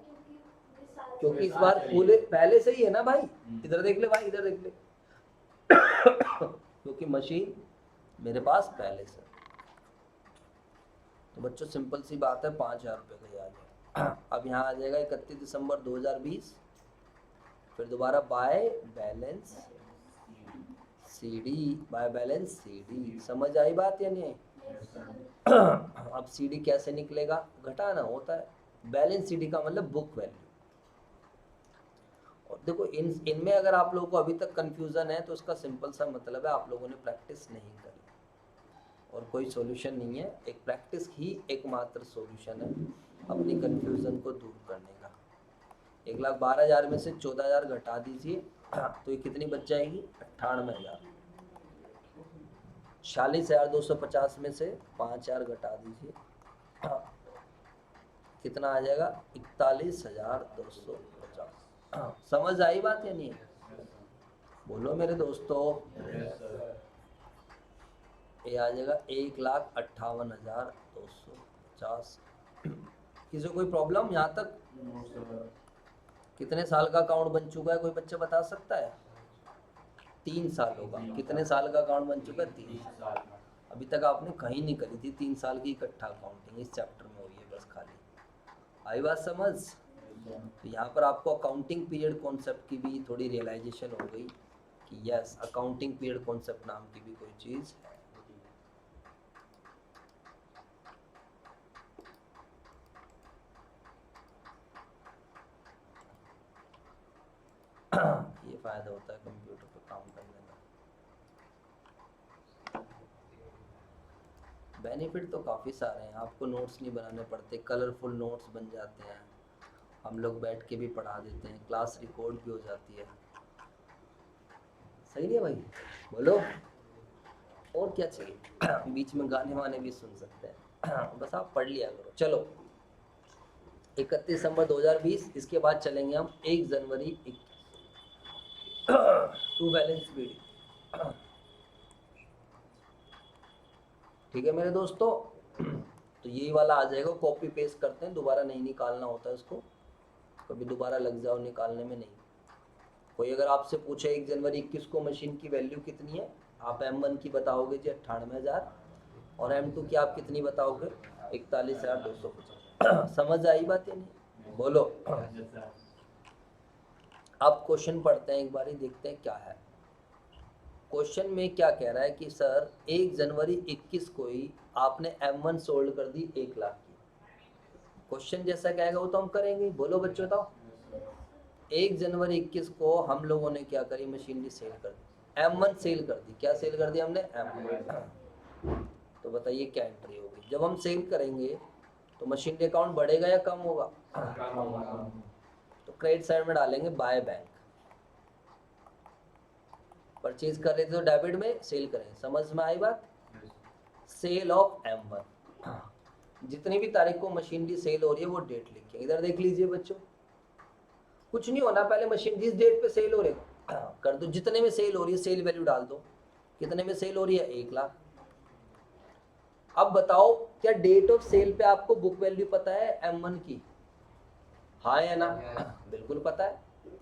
क्योंकि इस बार पूरे पहले से ही है ना भाई। इधर देख ले भाई, इधर देख ले। क्योंकि मशीन मेरे पास पहले से। तो बच्चों सिंपल सी बात है, 5,000 रुपये का ही आ जाएगा। अब यहाँ आ जाएगा 31 दिसंबर 2020, फिर दोबारा by balance CD, by balance CD। समझ आई बात या नहीं? अब CD कैसे निकलेगा? घटाना होता है। बैलेंस CD का मतलब बुक वैल्यू। और देखो, इनमें अगर आप लोगों को अभी तक कंफ्यूजन है तो उसका सिंपल सा मतलब है आप लोगों ने प्रैक्टिस नहीं करी, और कोई सॉल्यूशन नहीं है। एक प्रैक्टिस ही एकमात्र सॉल्यूशन है अपनी कंफ्यूजन को दूर करने का। 1,12,000 में से 14,000 घटा दीजिए, तो ये कितनी बच जाएगी? 98,000। 46,250 में से 5,000 घटा दीजिए, कितना आ जाएगा? 41,250। समझ आई बात या नहीं? बोलो मेरे दोस्तों। ये आ जाएगा 1,58,250। किसी को कोई प्रॉब्लम यहाँ तक? कितने साल का अकाउंट बन चुका है, कोई बच्चा बता सकता है? 3 साल होगा। कितने साल का अकाउंट बन चुका है? 3 साल। अभी तक आपने कहीं नहीं करी थी 3 साल की इकट्ठा अकाउंटिंग, इस चैप्टर में हुई है बस खाली। आई बात समझ? तो यहाँ पर आपको अकाउंटिंग पीरियड कॉन्सेप्ट की भी थोड़ी रियलाइजेशन हो गई कि यस, अकाउंटिंग पीरियड कॉन्सेप्ट नाम की भी कोई चीज है। ये फायदा होता है कंप्यूटर पे काम करने का। बेनिफिट तो काफ़ी सारे हैं, आपको नोट्स नहीं बनाने पड़ते, कलरफुल नोट्स बन जाते हैं, हम लोग बैठ के भी पढ़ा देते हैं, क्लास रिकॉर्ड भी हो जाती है। सही नहीं है भाई, बोलो और क्या चाहिए। बीच में गाने वाने भी सुन सकते हैं। बस आप पढ़ लिया करो। चलो 31 दिसंबर 2020, इसके बाद चलेंगे हम 1 जनवरी 2 बैलेंस वीडियो। ठीक है मेरे दोस्तों, तो यही वाला आ जाएगा, कॉपी पेस्ट करते हैं, दोबारा नहीं निकालना होता है इसको, कभी दोबारा लग जाओ निकालने में नहीं। कोई अगर आपसे पूछे 1 जनवरी 21 को मशीन की वैल्यू कितनी है, आप M1 की बताओगे जी 98,000, और M2 की आप कितनी बताओगे 41,250। समझ आई बात या नहीं, बोलो। अब क्वेश्चन पढ़ते हैं एक बारी, देखते हैं क्या है। क्वेश्चन में क्या कह रहा है कि सर 1 जनवरी 21 को ही आपने M1 सोल्ड कर दी 1 लाख की। क्वेश्चन जैसा कहेगा वो तो हम करेंगे, बोलो बच्चों बताओ। 1 जनवरी 21 को हम लोगों ने क्या करी, मशीनरी सेल कर दी, M1 सेल कर दी। क्या सेल कर दी हमने, M1। तो बताइए क्या एंट्री होगी। जब हम सेल करेंगे तो मशीनरी अकाउंट बढ़ेगा या कम होगा, तो क्रेडिट साइड में डालेंगे बाय बैंक। परचेज कर रहे थे तो डेबिट में सेल करेंगे। समझ में आई बात। सेल ऑफ M1, जितनी भी तारीख को मशीनरी सेल हो रही है वो डेट लिखें। इधर देख लीजिए बच्चों, कुछ नहीं होना, पहले मशीन जिस डेट पे सेल हो रही है कर दो, जितने में सेल हो रही है सेल वैल्यू डाल दो। कितने में सेल हो रही है, 1 लाख। अब बताओ क्या डेट ऑफ सेल पे आपको बुक वैल्यू पता है M1 की, हाँ या ना, बिल्कुल पता है।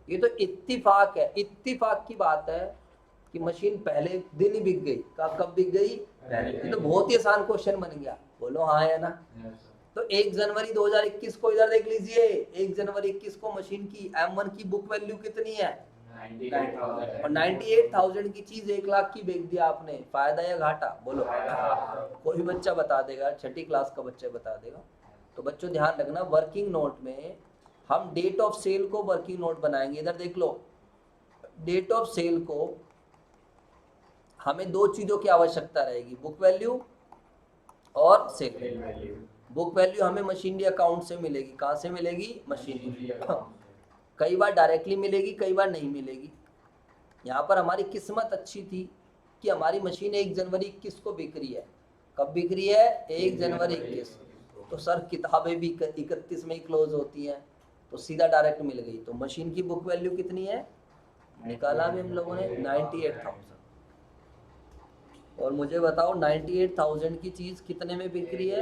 ये तो इत्तिफाक है, इत्तिफाक की बात है कि मशीन पहले दिन ही बिक गई। कब बिक गई, पहले। ये तो बहुत ही आसान क्वेश्चन बन गया, बोलो हाँ या ना। तो 1 जनवरी 2021 को इधर देख लीजिए, 1 जनवरी 21 को मशीन की M1 की बुक वैल्यू कितनी है, 98,000। और 98,000 की चीज 1 लाख की बेच दिया आपने, फायदा या घाटा, बोलो। कोई बच्चा बता देगा, 6ठी क्लास का बच्चा बता देगा। तो बच्चों ध्यान रखना, वर्किंग नोट में हम डेट ऑफ सेल को वर्किंग नोट बनाएंगे। इधर देख लो, डेट ऑफ सेल को हमें 2 चीजों की आवश्यकता रहेगी, बुक वैल्यू और सेल वैल्यू। बुक वैल्यू हमें मशीनरी अकाउंट से मिलेगी। कहाँ से मिलेगी, मशीनरी। कई बार डायरेक्टली मिलेगी, कई बार नहीं मिलेगी। यहाँ पर हमारी किस्मत अच्छी थी कि हमारी मशीन 1 जनवरी 21 को बिक रही है। कब बिक रही है, 1 जनवरी 21। तो सर किताबें भी 31 में ही क्लोज होती हैं, तो सीधा डायरेक्ट मिल गई। तो मशीन की बुक वैल्यू कितनी है, निकाला भी हम लोगों ने 98,000। और मुझे बताओ 98,000 की चीज़ कितने में बिक रही है,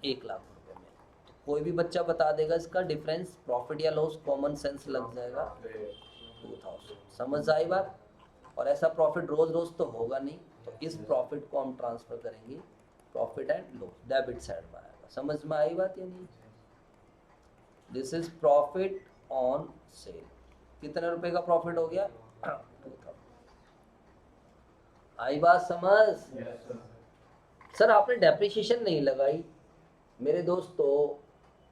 1 लाख रुपए में। तो कोई भी बच्चा बता देगा इसका डिफरेंस, प्रॉफिट या लॉस कॉमन सेंस लग जाएगा 2000। समझ आई बात। और ऐसा प्रॉफिट रोज रोज तो होगा नहीं, तो इस प्रॉफिट को हम ट्रांसफर करेंगे profit and loss debit side में आएगा। समझ में आई बात या नहीं। This is profit on sale. कितने रुपए का प्रॉफिट हो गया, 2000। आई बात समझ। सर आपने डेप्रिसिएशन नहीं लगाई। मेरे दोस्तों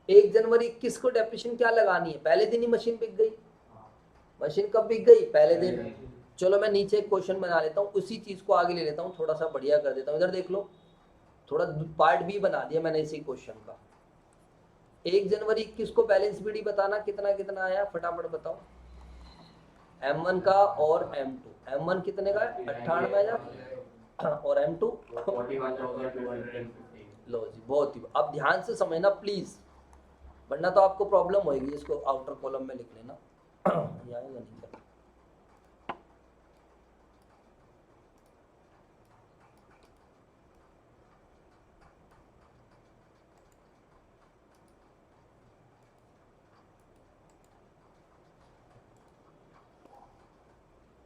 1 जनवरी 21 को डेप्रिसिएशन क्या लगानी है, पहले दिन ही मशीन बिक गई। मशीन कब बिक गई, पहले दिन। चलो मैं नीचे एक क्वेश्चन बना लेता हूँ, उसी चीज को आगे ले लेता हूँ, थोड़ा सा बढ़िया कर देता हूँ। इधर देख लो, थोड़ा पार्ट बी बना दिया मैंने इसी क्वेश्चन का। 1 जनवरी 21 को बैलेंस बीडी बताना कितना कितना आया, फटाफट बताओ। M1 का और M2। M1 कितने का है, 98,000, और M2 41,250। लो जी, बहुत ही। अब ध्यान से समझना प्लीज, वरना तो आपको प्रॉब्लम होगी। इसको आउटर कॉलम में लिख लेना, ये आएगा नहीं क्या।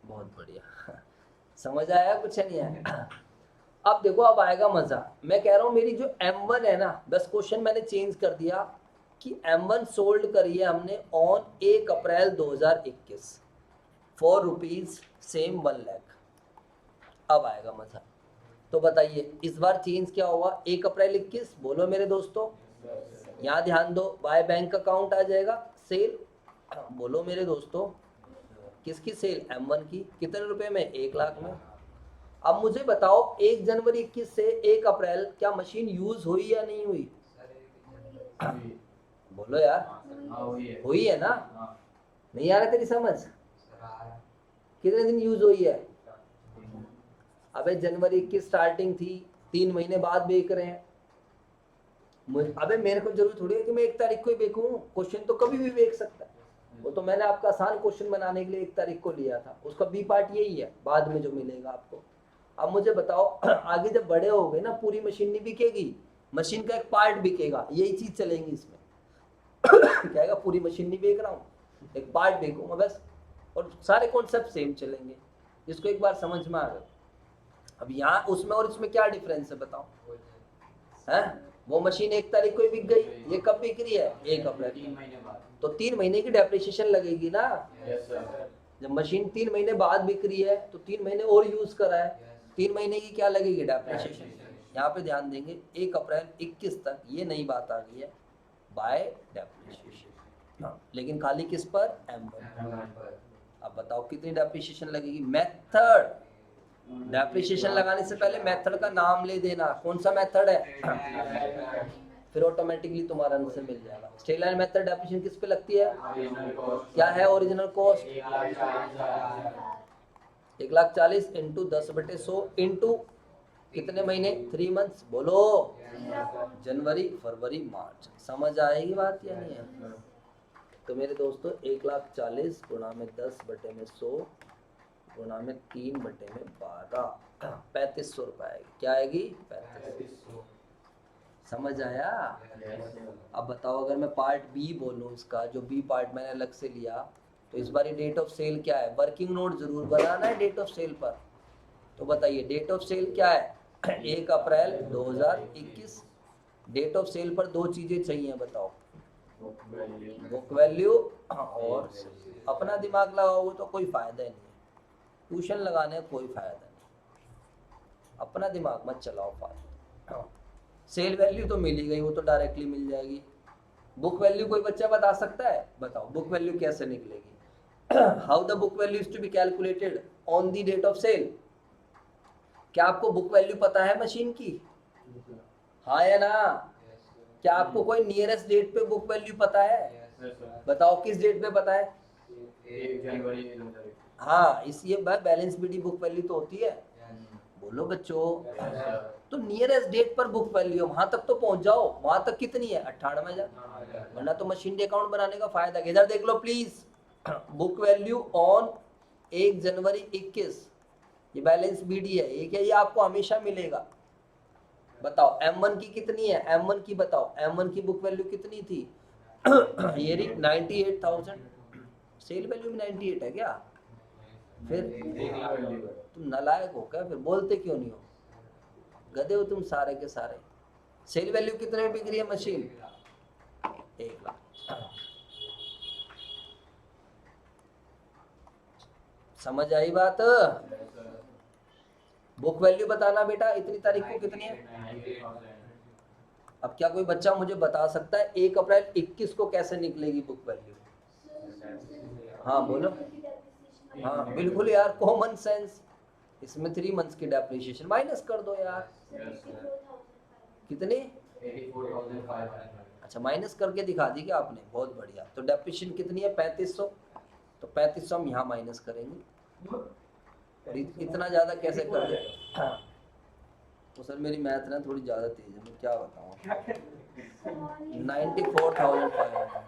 बहुत बढ़िया। समझ आया, कुछ नहीं आया। अब देखो, अब आएगा मजा। मैं कह रहा हूं मेरी जो M1 है ना, बस क्वेश्चन मैंने चेंज कर दिया कि M1 सोल्ड करी है हमने on 1 April 2021 for same 1 lakh. अब आएगा मजा। तो बताइए इस बार चेंज क्या हुआ, 1 अप्रैल 21, बोलो मेरे दोस्तों। यहाँ ध्यान दो, बाय बैंक अकाउंट आ जाएगा, सेल, बोलो मेरे दोस्तों। किसकी सेल, M1 की, कितने रुपए में, 1 लाख में। अब मुझे बताओ 1 जनवरी 21 से 1 अप्रैल क्या मशीन यूज हुई या नहीं हुई, बोलो यार। हुई है ना, नहीं आ रहा तेरी समझ, कितने दिन यूज हुई है। अबे जनवरी 21 स्टार्टिंग थी, 3 महीने बाद बेच रहे हैं। अबे मेरे को जरूरी थोड़ी है कि मैं 1 तारीख को ही बेचूं, क्वेश्चन तो कभी भी बेच सकता है। वो तो मैंने आपका आसान क्वेश्चन बनाने के लिए 1 तारीख को लिया था, उसका बी पार्ट यही है बाद में जो मिलेगा आपको। अब मुझे बताओ आगे जब बड़े हो गए ना, पूरी मशीन नहीं बिकेगी, मशीन का एक पार्ट बिकेगा, यही चीज चलेंगी इसमें। कहेगा पूरी मशीन नहीं बेच रहा हूँ, एक पार्ट बेचूंगा बस, और सारे कॉन्सेप्ट सेम चलेंगे, जिसको एक बार समझ में आ गया। अब यहाँ उसमें और इसमें क्या डिफरेंस है बताओ, है वो मशीन 1 तारीख को ही बिक गई, ये कब बिक रही है, 1 अप्रैल। 3 महीने बाद। तो 3 महीने की डेप्रिसिएशन लगेगी ना। Yes sir. जब मशीन 3 महीने बाद बिक रही है तो 3 महीने और यूज करा है, 3 महीने की क्या लगेगी, डेप्रिसिएशन। यहाँ पे ध्यान देंगे 1 अप्रैल 21 तक ये नई बात आ गई है, बाय डेप्रिसिएशन। लेकिन खाली किस पर, M1। अब बताओ कितनी डेप्रिसिएशन लगेगी, मेथड, डेप्रिसिएशन लगाने से पहले मेथड का नाम ले देना, कौन सा मेथड है, फिर ऑटोमेटिकली तुम्हारा आंसर मिल जाएगा। स्ट्रेट लाइन मेथड डेप्रिसिएशन किस पे लगती है, क्या है ओरिजिनल कॉस्ट, 1,40,000 इंटू 10/100 इंटू कितने महीने, 3 मंथ्स, बोलो जनवरी फरवरी मार्च। समझ आएगी बात या नहीं है। तो मेरे दोस्तों 1,40,000 गुणा में 10/100 गुणा में 3/12, 3500 रुपये आएगी, क्या आएगी, 3500। समझ आया। अब बताओ अगर मैं पार्ट बी बोलूँ इसका, जो बी पार्ट मैंने अलग से लिया, तो इस बार डेट ऑफ सेल क्या है, वर्किंग नोट जरूर बनाना है डेट ऑफ सेल पर। तो बताइए डेट ऑफ सेल क्या है, 1 अप्रैल 2021। डेट ऑफ सेल पर 2 चीजें चाहिए, बताओ, बुक वैल्यू और अपना दिमाग लगाओगे तो कोई फायदा ही नहीं है, ट्यूशन लगाने का कोई फायदा नहीं, अपना दिमाग मत चलाओ फायदा। सेल वैल्यू तो मिल ही गई, वो तो डायरेक्टली मिल जाएगी। बुक वैल्यू कोई बच्चा बता सकता है, बताओ बुक वैल्यू कैसे निकलेगी, how the book value is to be calculated on the date of sale. क्या आपको बुक वैल्यू पता है मशीन की, हाँ या ना, क्या आपको कोई नियरेस्ट डेट पे बुक वैल्यू पता है, बताओ किस डेट पे पता है, 1 जनवरी 2021। हाँ इसलिए बैलेंस बीडी बुक वैल्यू तो होती है, बोलो बच्चों। तो नियरेस्ट डेट पर बुक वैल्यू, वहां तक तो पहुंच जाओ, वहां तक कितनी है, 98,000, वरना तो मशीन डे अकाउंट बनाने का फायदा। इधर देख लो प्लीज, बुक वैल्यू ऑन 1 जनवरी 21, ये बैलेंस बीडी है, ये क्या, ये आपको हमेशा मिलेगा। बताओ M1 की कितनी है, M1 की बताओ, M1 की बुक वैल्यू कितनी थी, ये रही 98,000, सेल वैल्यू में 98 है क्या, फिर तुम नालायक हो क्या, फिर बोलते क्यों नहीं हो, गधे हो तुम सारे के सारे। सेल वैल्यू कितने में बिक रही है मशीन, 1 लाख। समझ आई बात। बुक वैल्यू बताना बेटा, इतनी तारीख को कितनी है। अब क्या कोई बच्चा मुझे बता सकता है 1 अप्रैल 21 को कैसे निकलेगी बुक वैल्यू, हाँ बोलो, हाँ बिल्कुल यार, कॉमन सेंस। इसमें 3 मंथ्स की डेप्रिसिएशन माइनस कर दो यार, कितनी, 84,500। अच्छा माइनस करके दिखा दी क्या आपने, बहुत बढ़िया। तो डेप्रिसिएशन कितनी है, 3500, तो 3500 हम यहाँ माइनस करेंगे, और इतना ज़्यादा कैसे कर दे, तो सर मेरी मैथ ना थोड़ी ज़्यादा तेज है, मैं क्या बताऊँ, 94,500।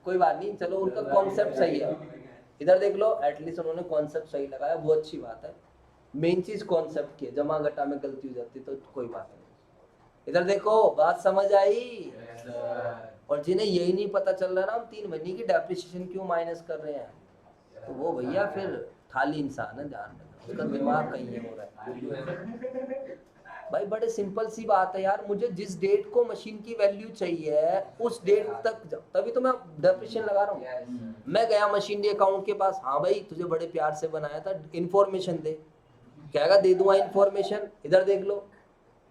कोई बात नहीं, चलो उनका कॉन्सेप्ट सही है। इधर देख लो, एटलीस्ट उन्होंने कॉन्सेप्ट सही लगाया, वो अच्छी बात है। मेन चीज कॉन्सेप्ट की है, जमा घटा में गलती हो जाती तो कोई बात नहीं। इधर देखो, बात समझ आई। और जिन्हें यही नहीं पता चल रहा ना हम 3 महीने की डेप्रिसिएशन क्यों माइनस कर रहे हैं, तो वो भैया फिर थाली इंसान है, ध्यान रखना, उसका दिमाग कहीं हो रहा है। भाई बड़े सिंपल सी बात है यार, मुझे जिस डेट को मशीन की वैल्यू चाहिए उस डेट तक तभी तो मैं डेप्रिसिएशन लगा रहा हूँ। Yes. मैं गया मशीनरी अकाउंट के पास, हाँ भाई तुझे बड़े प्यार से बनाया था, इन्फॉर्मेशन दे। कहेगा दे दूंगा इन्फॉर्मेशन, इधर देख लो,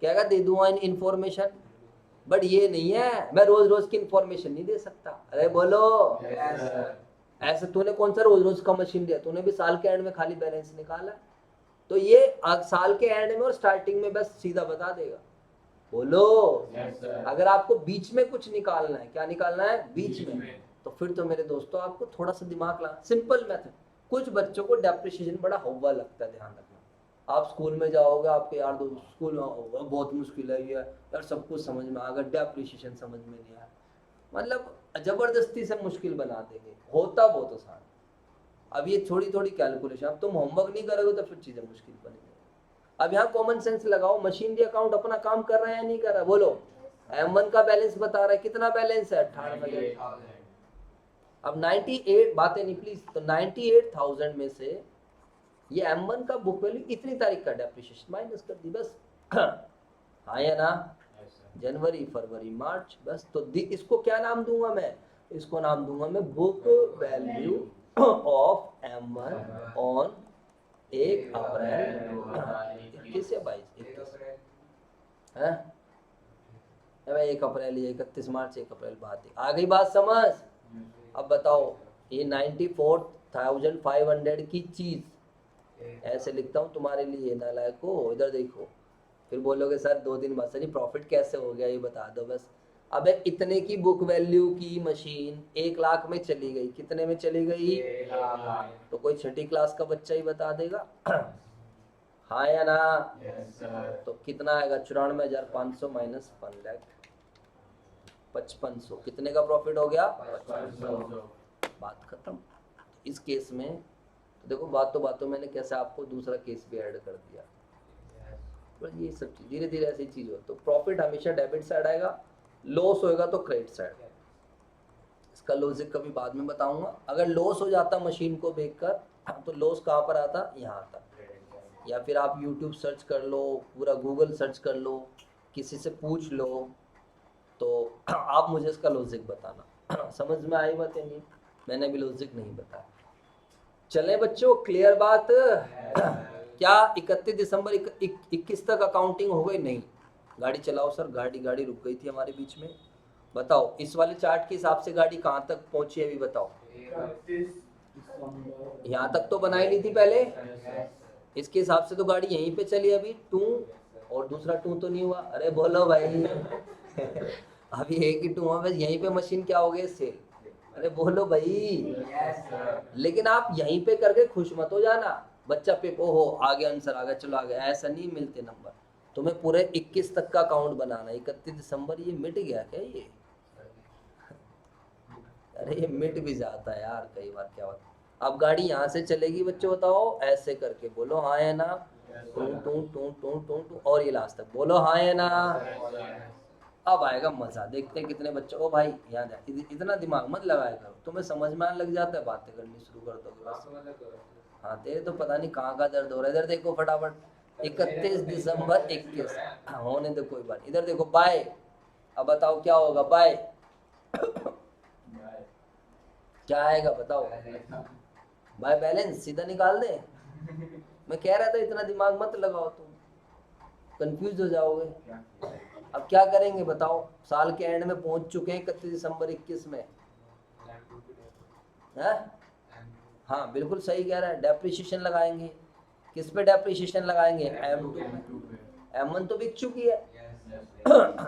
कहेगा दे दूंगा इन्फॉर्मेशन। बट ये नहीं है, मैं रोज रोज की इन्फॉर्मेशन नहीं दे सकता। अरे बोलो, Yes, sir. ऐसे तूने कौन सा रोज रोज का मशीन दिया, तूने भी साल के एंड में खाली बैलेंस निकाला। तो ये साल के एंड में और स्टार्टिंग में बस सीधा बता देगा। बोलो, Yes, sir. अगर आपको बीच में कुछ निकालना है, क्या निकालना है बीच में, तो फिर तो मेरे दोस्तों आपको थोड़ा सा दिमाग ला, सिंपल मेथड। कुछ बच्चों को डेप्रिसिएशन बड़ा हवा लगता है, ध्यान रखना। आप स्कूल में जाओगे, आपके यार दोस्त स्कूल में होगा बहुत मुश्किल है ये यार, सब कुछ समझ में आ गया, डेप्रिसिएशन समझ में नहीं आया, मतलब जबरदस्ती से मुश्किल बना देंगे, होता बहुत आसान। अब ये थोड़ी थोड़ी कैलकुलेशन, अब तुम होमवर्क नहीं करोगे तो फिर चीजें मुश्किल बनेंगी। अब यहाँ कॉमन सेंस लगाओ, मशीनरी अकाउंट अपना काम कर रहा है या नहीं कर रहा है, बोलो। M1 का बैलेंस बता रहा है, कितना बैलेंस है 98,000। 98,000. अब 98 बातें नहीं प्लीज, तो 98,000 में से ये M1 का बुक वैल्यू इतनी तारीख का डेप्रिसिएशन माइनस कर दी, बस। हाँ या ना, Yes, sir. जनवरी फरवरी मार्च, बस। तो इसको क्या नाम दूंगा मैं, इसको नाम दूंगा मैं book value of M1 on 1 अप्रैल 21 या 22 21 है। भाई 1 अप्रैल या 31 मार्च 1 अप्रैल बात है, आ गई बात समझ। अब बताओ, ये 94,500 की चीज ऐसे लिखता हूँ तुम्हारे लिए, नालायक हो, इधर देखो। फिर बोलोगे सर 2 दिन बाद, सर ये प्रॉफिट कैसे हो गया ये बता दो बस। अबे इतने की बुक वैल्यू की मशीन 1 लाख में चली गई, कितने में चली गई, 1 लाख. तो कोई छठी क्लास का बच्चा ही बता देगा। हाँ या ना, Yes, sir. तो कितना आएगा, 94,500 माइनस 1 लाख, 5500। कितने का प्रॉफिट हो गया, 5500। बात खत्म। इस केस में तो देखो, बातों मैंने कैसे आपको दूसरा केस भी ऐड कर दिया। पर ये सब चीज धीरे धीरे ऐसी चीज हो, तो प्रॉफिट हमेशा डेबिट साइड आएगा, लॉस होएगा तो क्रेडिट साइड। इसका लॉजिक कभी बाद में बताऊंगा। अगर लॉस हो जाता मशीन को देखकर, तो लॉस कहाँ पर आता, यहाँ आता। या फिर आप YouTube सर्च कर लो, पूरा गूगल सर्च कर लो, किसी से पूछ लो, तो आप मुझे इसका लॉजिक बताना। समझ में आई बात या नहीं, मैंने भी लॉजिक नहीं बताया। चले बच्चों, क्लियर बात। क्या 31 दिसंबर 21 तक अकाउंटिंग हो गई, नहीं। गाड़ी चलाओ सर, गाड़ी रुक गई थी हमारे बीच में। बताओ इस वाले चार्ट के हिसाब से गाड़ी कहाँ तक पहुंची है, अभी बताओ। 31 दिसंबर. यहाँ तक तो बनाई ली थी पहले, इसके हिसाब से तो गाड़ी यहीं पे चली अभी, टू और दूसरा टू तो नहीं हुआ। अरे बोलो भाई। अभी एक ही टू हुआ, बस यहीं पे मशीन क्या हो गई, सेल। अरे बोलो भाई। Yes, sir. लेकिन आप यहीं पे करके खुश मत हो जाना, बच्चा पे ओहो आ गया आंसर आ गया, चलो आ गया, ऐसा नहीं मिलते नंबर। तुम्हें पूरे 21 तक का अकाउंट बनाना। 31 दिसंबर ये मिट गया क्या ये? अरे ये मिट भी जाता है यार कई बार, क्या होता है। अब गाड़ी यहाँ से चलेगी बच्चों, बताओ ऐसे करके बोलो हाँ या ना, to to to to to to, और ये लास्ट तक बोलो हाँ या ना। अब आएगा मजा, देखते हैं कितने बच्चों। ओ भाई यहाँ इतना दिमाग मत लगाया करो, तुम्हें समझ में आने लग जाता है, बातें करनी शुरू कर दोगे बस। हाँ तेरे तो पता नहीं कहाँ का दर्द हो रहा है। इधर देखो फटाफट, 31 दिसंबर 21, हाँ होने दो कोई बात। इधर देखो बाय, अब बताओ क्या होगा बाय, क्या आएगा बताओ। बाय बैलेंस सीधा निकाल दे। मैं कह रहा था इतना दिमाग मत लगाओ, तुम कंफ्यूज हो जाओगे। अब क्या करेंगे बताओ, साल के एंड में पहुंच चुके हैं 31 दिसंबर 21 में है? हाँ बिल्कुल सही कह रहा है, डेप्रिसिएशन लगाएंगे। किस पे डेप्रिसिएशन लगाएंगे, M2 पे। M1 तो बिक चुकी है।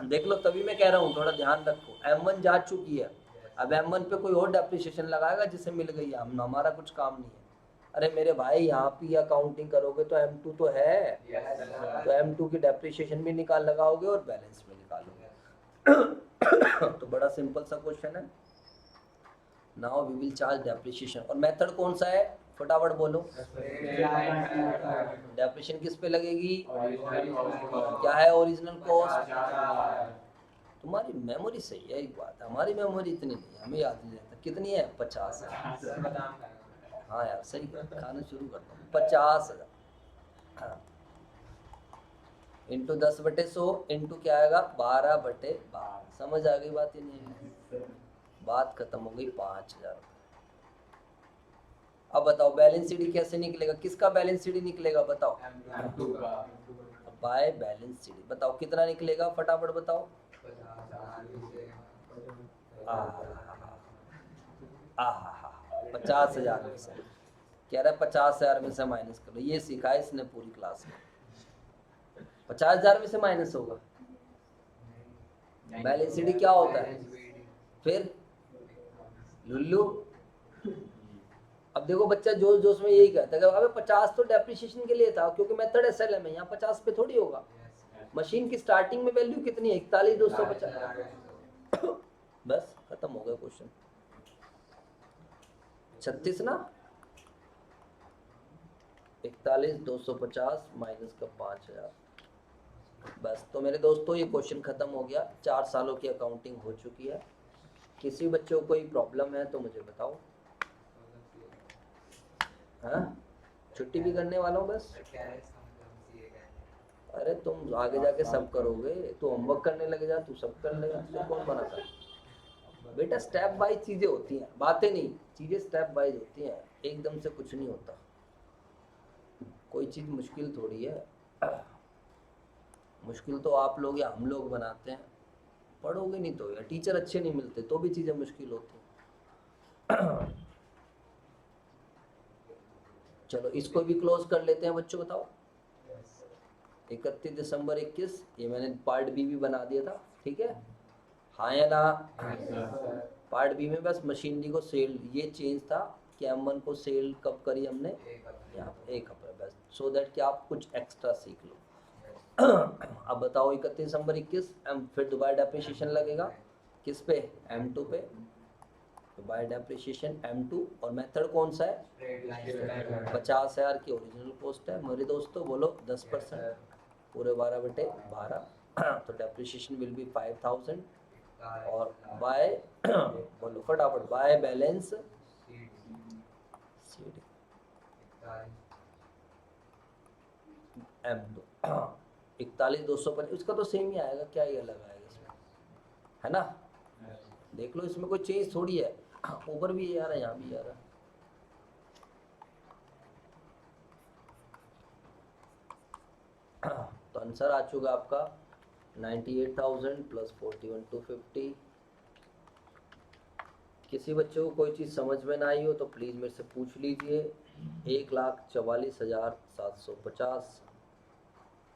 देख लो, तभी मैं कह रहा हूँ थोड़ा ध्यान रखो, M1 जा चुकी है। अब M1 पे कोई और डेप्रिसिएशन लगाएगा जिसे मिल गई है, हमारा कुछ काम नहीं है। अरे मेरे भाई यहाँ पे अकाउंटिंग करोगे तो M2 तो है, तो M2 की डेप्रिसिएशन भी निकाल लगाओगे और बैलेंस भी निकालोगे। तो बड़ा सिंपल सा क्वेश्चन है। Now we will charge depreciation, और मेथड कौन सा है फटाफट बोलो। डेप्रिसिएशन किस पे लगेगी, क्या है ओरिजिनल कॉस्ट। तुम्हारी मेमोरी सही है, एक बात, हमारी मेमोरी इतनी नहीं है, हमें याद नहीं रहता। कितनी है, 50 है। हाँ यार सही है, खाना शुरू करता हूँ। 50,000। हाँ इंटू 10/100 इंटू क्या आएगा 12/12। समझ आ गई बात ही नहीं है, बात खत्म हो गई। 5,000। अब बताओ बैलेंस शीट कैसे निकलेगा, किसका बैलेंस शीट निकलेगा बताओ, M2 का बाय बैलेंस शीट। बताओ कितना निकलेगा फटाफट बताओ। आहा 50,000 में से कह रहा है 50,000 में से माइनस करो। ये सिखा है इसने पूरी क्लास में। 50,000 में से माइनस होगा। बैलेंस शीट क्या होता है फिर लुल्लू। अब देखो बच्चा जोश जोश में यही कहता है कि अबे 50 तो डेप्रिसिएशन के लिए था, क्योंकि मेथड एसएलएम है, यहाँ 50 पे थोड़ी होगा। मशीन की स्टार्टिंग में वैल्यू कितनी है 41,250। बस खत्म हो गया क्वेश्चन। 36 ना, 41,250 माइनस का 5,000। बस तो मेरे दोस्तों ये क्वेश्चन खत्म हो गया। 4 सालों की अकाउंटिंग हो चुकी है। किसी बच्चों को कोई प्रॉब्लम है तो मुझे बताओ। हाँ छुट्टी भी करने वाला हूँ बस। अरे तुम आगे जाके सब करोगे, तू होमवर्क करने लगे जा, तू सब कर लेगा, तुझे कौन मना कर। बेटा स्टेप बाय चीजें होती हैं, बातें नहीं, चीजें स्टेप बाय होती हैं, एकदम से कुछ नहीं होता। कोई चीज मुश्किल थोड़ी है। मुश्किल तो आप लोग या हम लोग बनाते हैं। पढ़ोगे नहीं तो, या टीचर अच्छे नहीं मिलते तो भी चीजें मुश्किल होती हैं। चलो इसको भी क्लोज कर लेते हैं बच्चों। बताओ 31 दिसंबर 21, ये मैंने पार्ट बी भी बना दिया था, ठीक है हाँ या ना। पार्ट बी में बस मशीनरी को सेल, ये चेंज था कि M1 को सेल कब करी हमने, यहाँ पे 1 हफ्ता बस, सो दैट कि आप कुछ एक्स्ट्रा सीख लो। अब बताओ 31 दिसंबर 21, फिर दोबारा डेप्रिसिएशन लगेगा किस पे, M2 पे। बाय डेप्रिसिएशन M2, और मेथड कौन सा है, 50,000 की ओरिजिनल कॉस्ट है मेरे दोस्तों। बोलो 10% पूरे 12/12। तो डेप्रिसिएशन विल बी 5,000, और बाय बोलो फटाफट, बाय बैलेंस शीट M2 41,250। इसका तो सेम ही आएगा, क्या ही अलग आएगा इसमें, है ना। देख लो इसमें कोई चेंज थोड़ी है। ऊपर भी आ रहा है, यहाँ भी आ रहा है। तो आंसर आ चुका आपका 98,000 प्लस 41,250। किसी बच्चे को कोई चीज़ समझ में ना आई हो तो प्लीज़ मेरे से पूछ लीजिए। 1,44,750,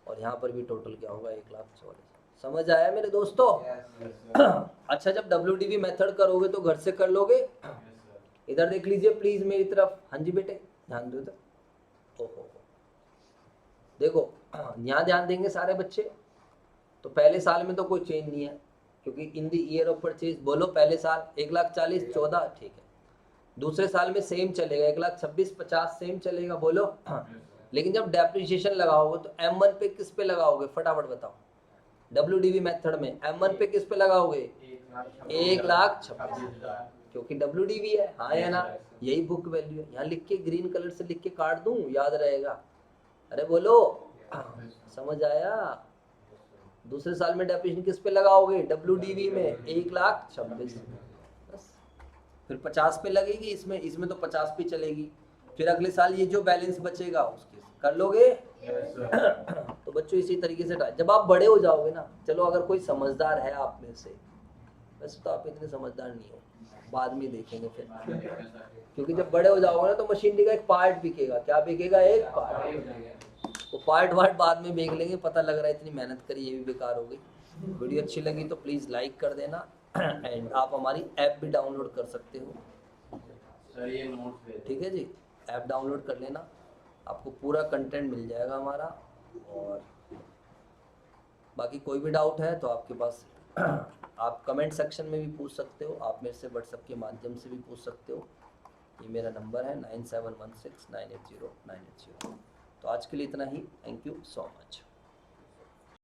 और यहाँ पर भी टोटल क्या होगा 1,44,000। समझ आया मेरे दोस्तों। अच्छा जब WDV मेथड करोगे तो घर से कर लोगे। इधर देख लीजिए प्लीज मेरी तरफ। हाँ जी बेटे ध्यान दो इधर। ओहो देखो यहाँ ध्यान देंगे सारे बच्चे। तो पहले साल में तो कोई चेंज नहीं है, क्योंकि in the year of purchase बोलो पहले साल 1,40,000 14, ठीक है। दूसरे साल में सेम चलेगा 1,26,000 50 सेम चलेगा, बोलो। लेकिन जब डेप्रिसिएशन लगाओगे तो M1 पे किस पे लगाओगे फटाफट बताओ। WDV मेथड में M1 पे किस पे लगाओगे, 1,26,000, क्योंकि WDV है, हाँ या ना। यही बुक वैल्यू है। यहाँ लिख के ग्रीन कलर से लिख के काट दूं, याद रहेगा। अरे बोलो समझ आया। दूसरे साल में डेप्रिसिएशन किस पे लगाओगे, WDV में 1,26,000 बस। फिर 50 पे लगेगी, इसमें तो 50 पे चलेगी। फिर अगले साल ये जो बैलेंस बचेगा उसके कर लोगे। तो बच्चों इसी तरीके से जब आप बड़े हो जाओगे ना, चलो अगर कोई समझदार है आप में से, वैसे तो आप इतने समझदार नहीं हो, बाद में देखेंगे फिर। क्योंकि जब बड़े हो जाओगे ना तो मशीनरी का एक पार्ट बिकेगा। क्या बिकेगा, एक पार्ट। वो पार्ट वार्ट बाद में देख लेंगे। पता लग रहा है इतनी मेहनत करी ये भी बेकार हो गई। वीडियो अच्छी लगी तो प्लीज़ लाइक कर देना। एंड आप हमारी ऐप भी डाउनलोड कर सकते हो सर, ये नोट्स दे दो। ठीक है जी। ऐप डाउनलोड कर लेना, आपको पूरा कंटेंट मिल जाएगा हमारा। और बाकी कोई भी डाउट है तो आपके पास आप कमेंट सेक्शन में भी पूछ सकते हो, आप मेरे से व्हाट्सएप के माध्यम से भी पूछ सकते हो। ये मेरा नंबर है 9716980980। तो आज के लिए इतना ही। Thank you so much.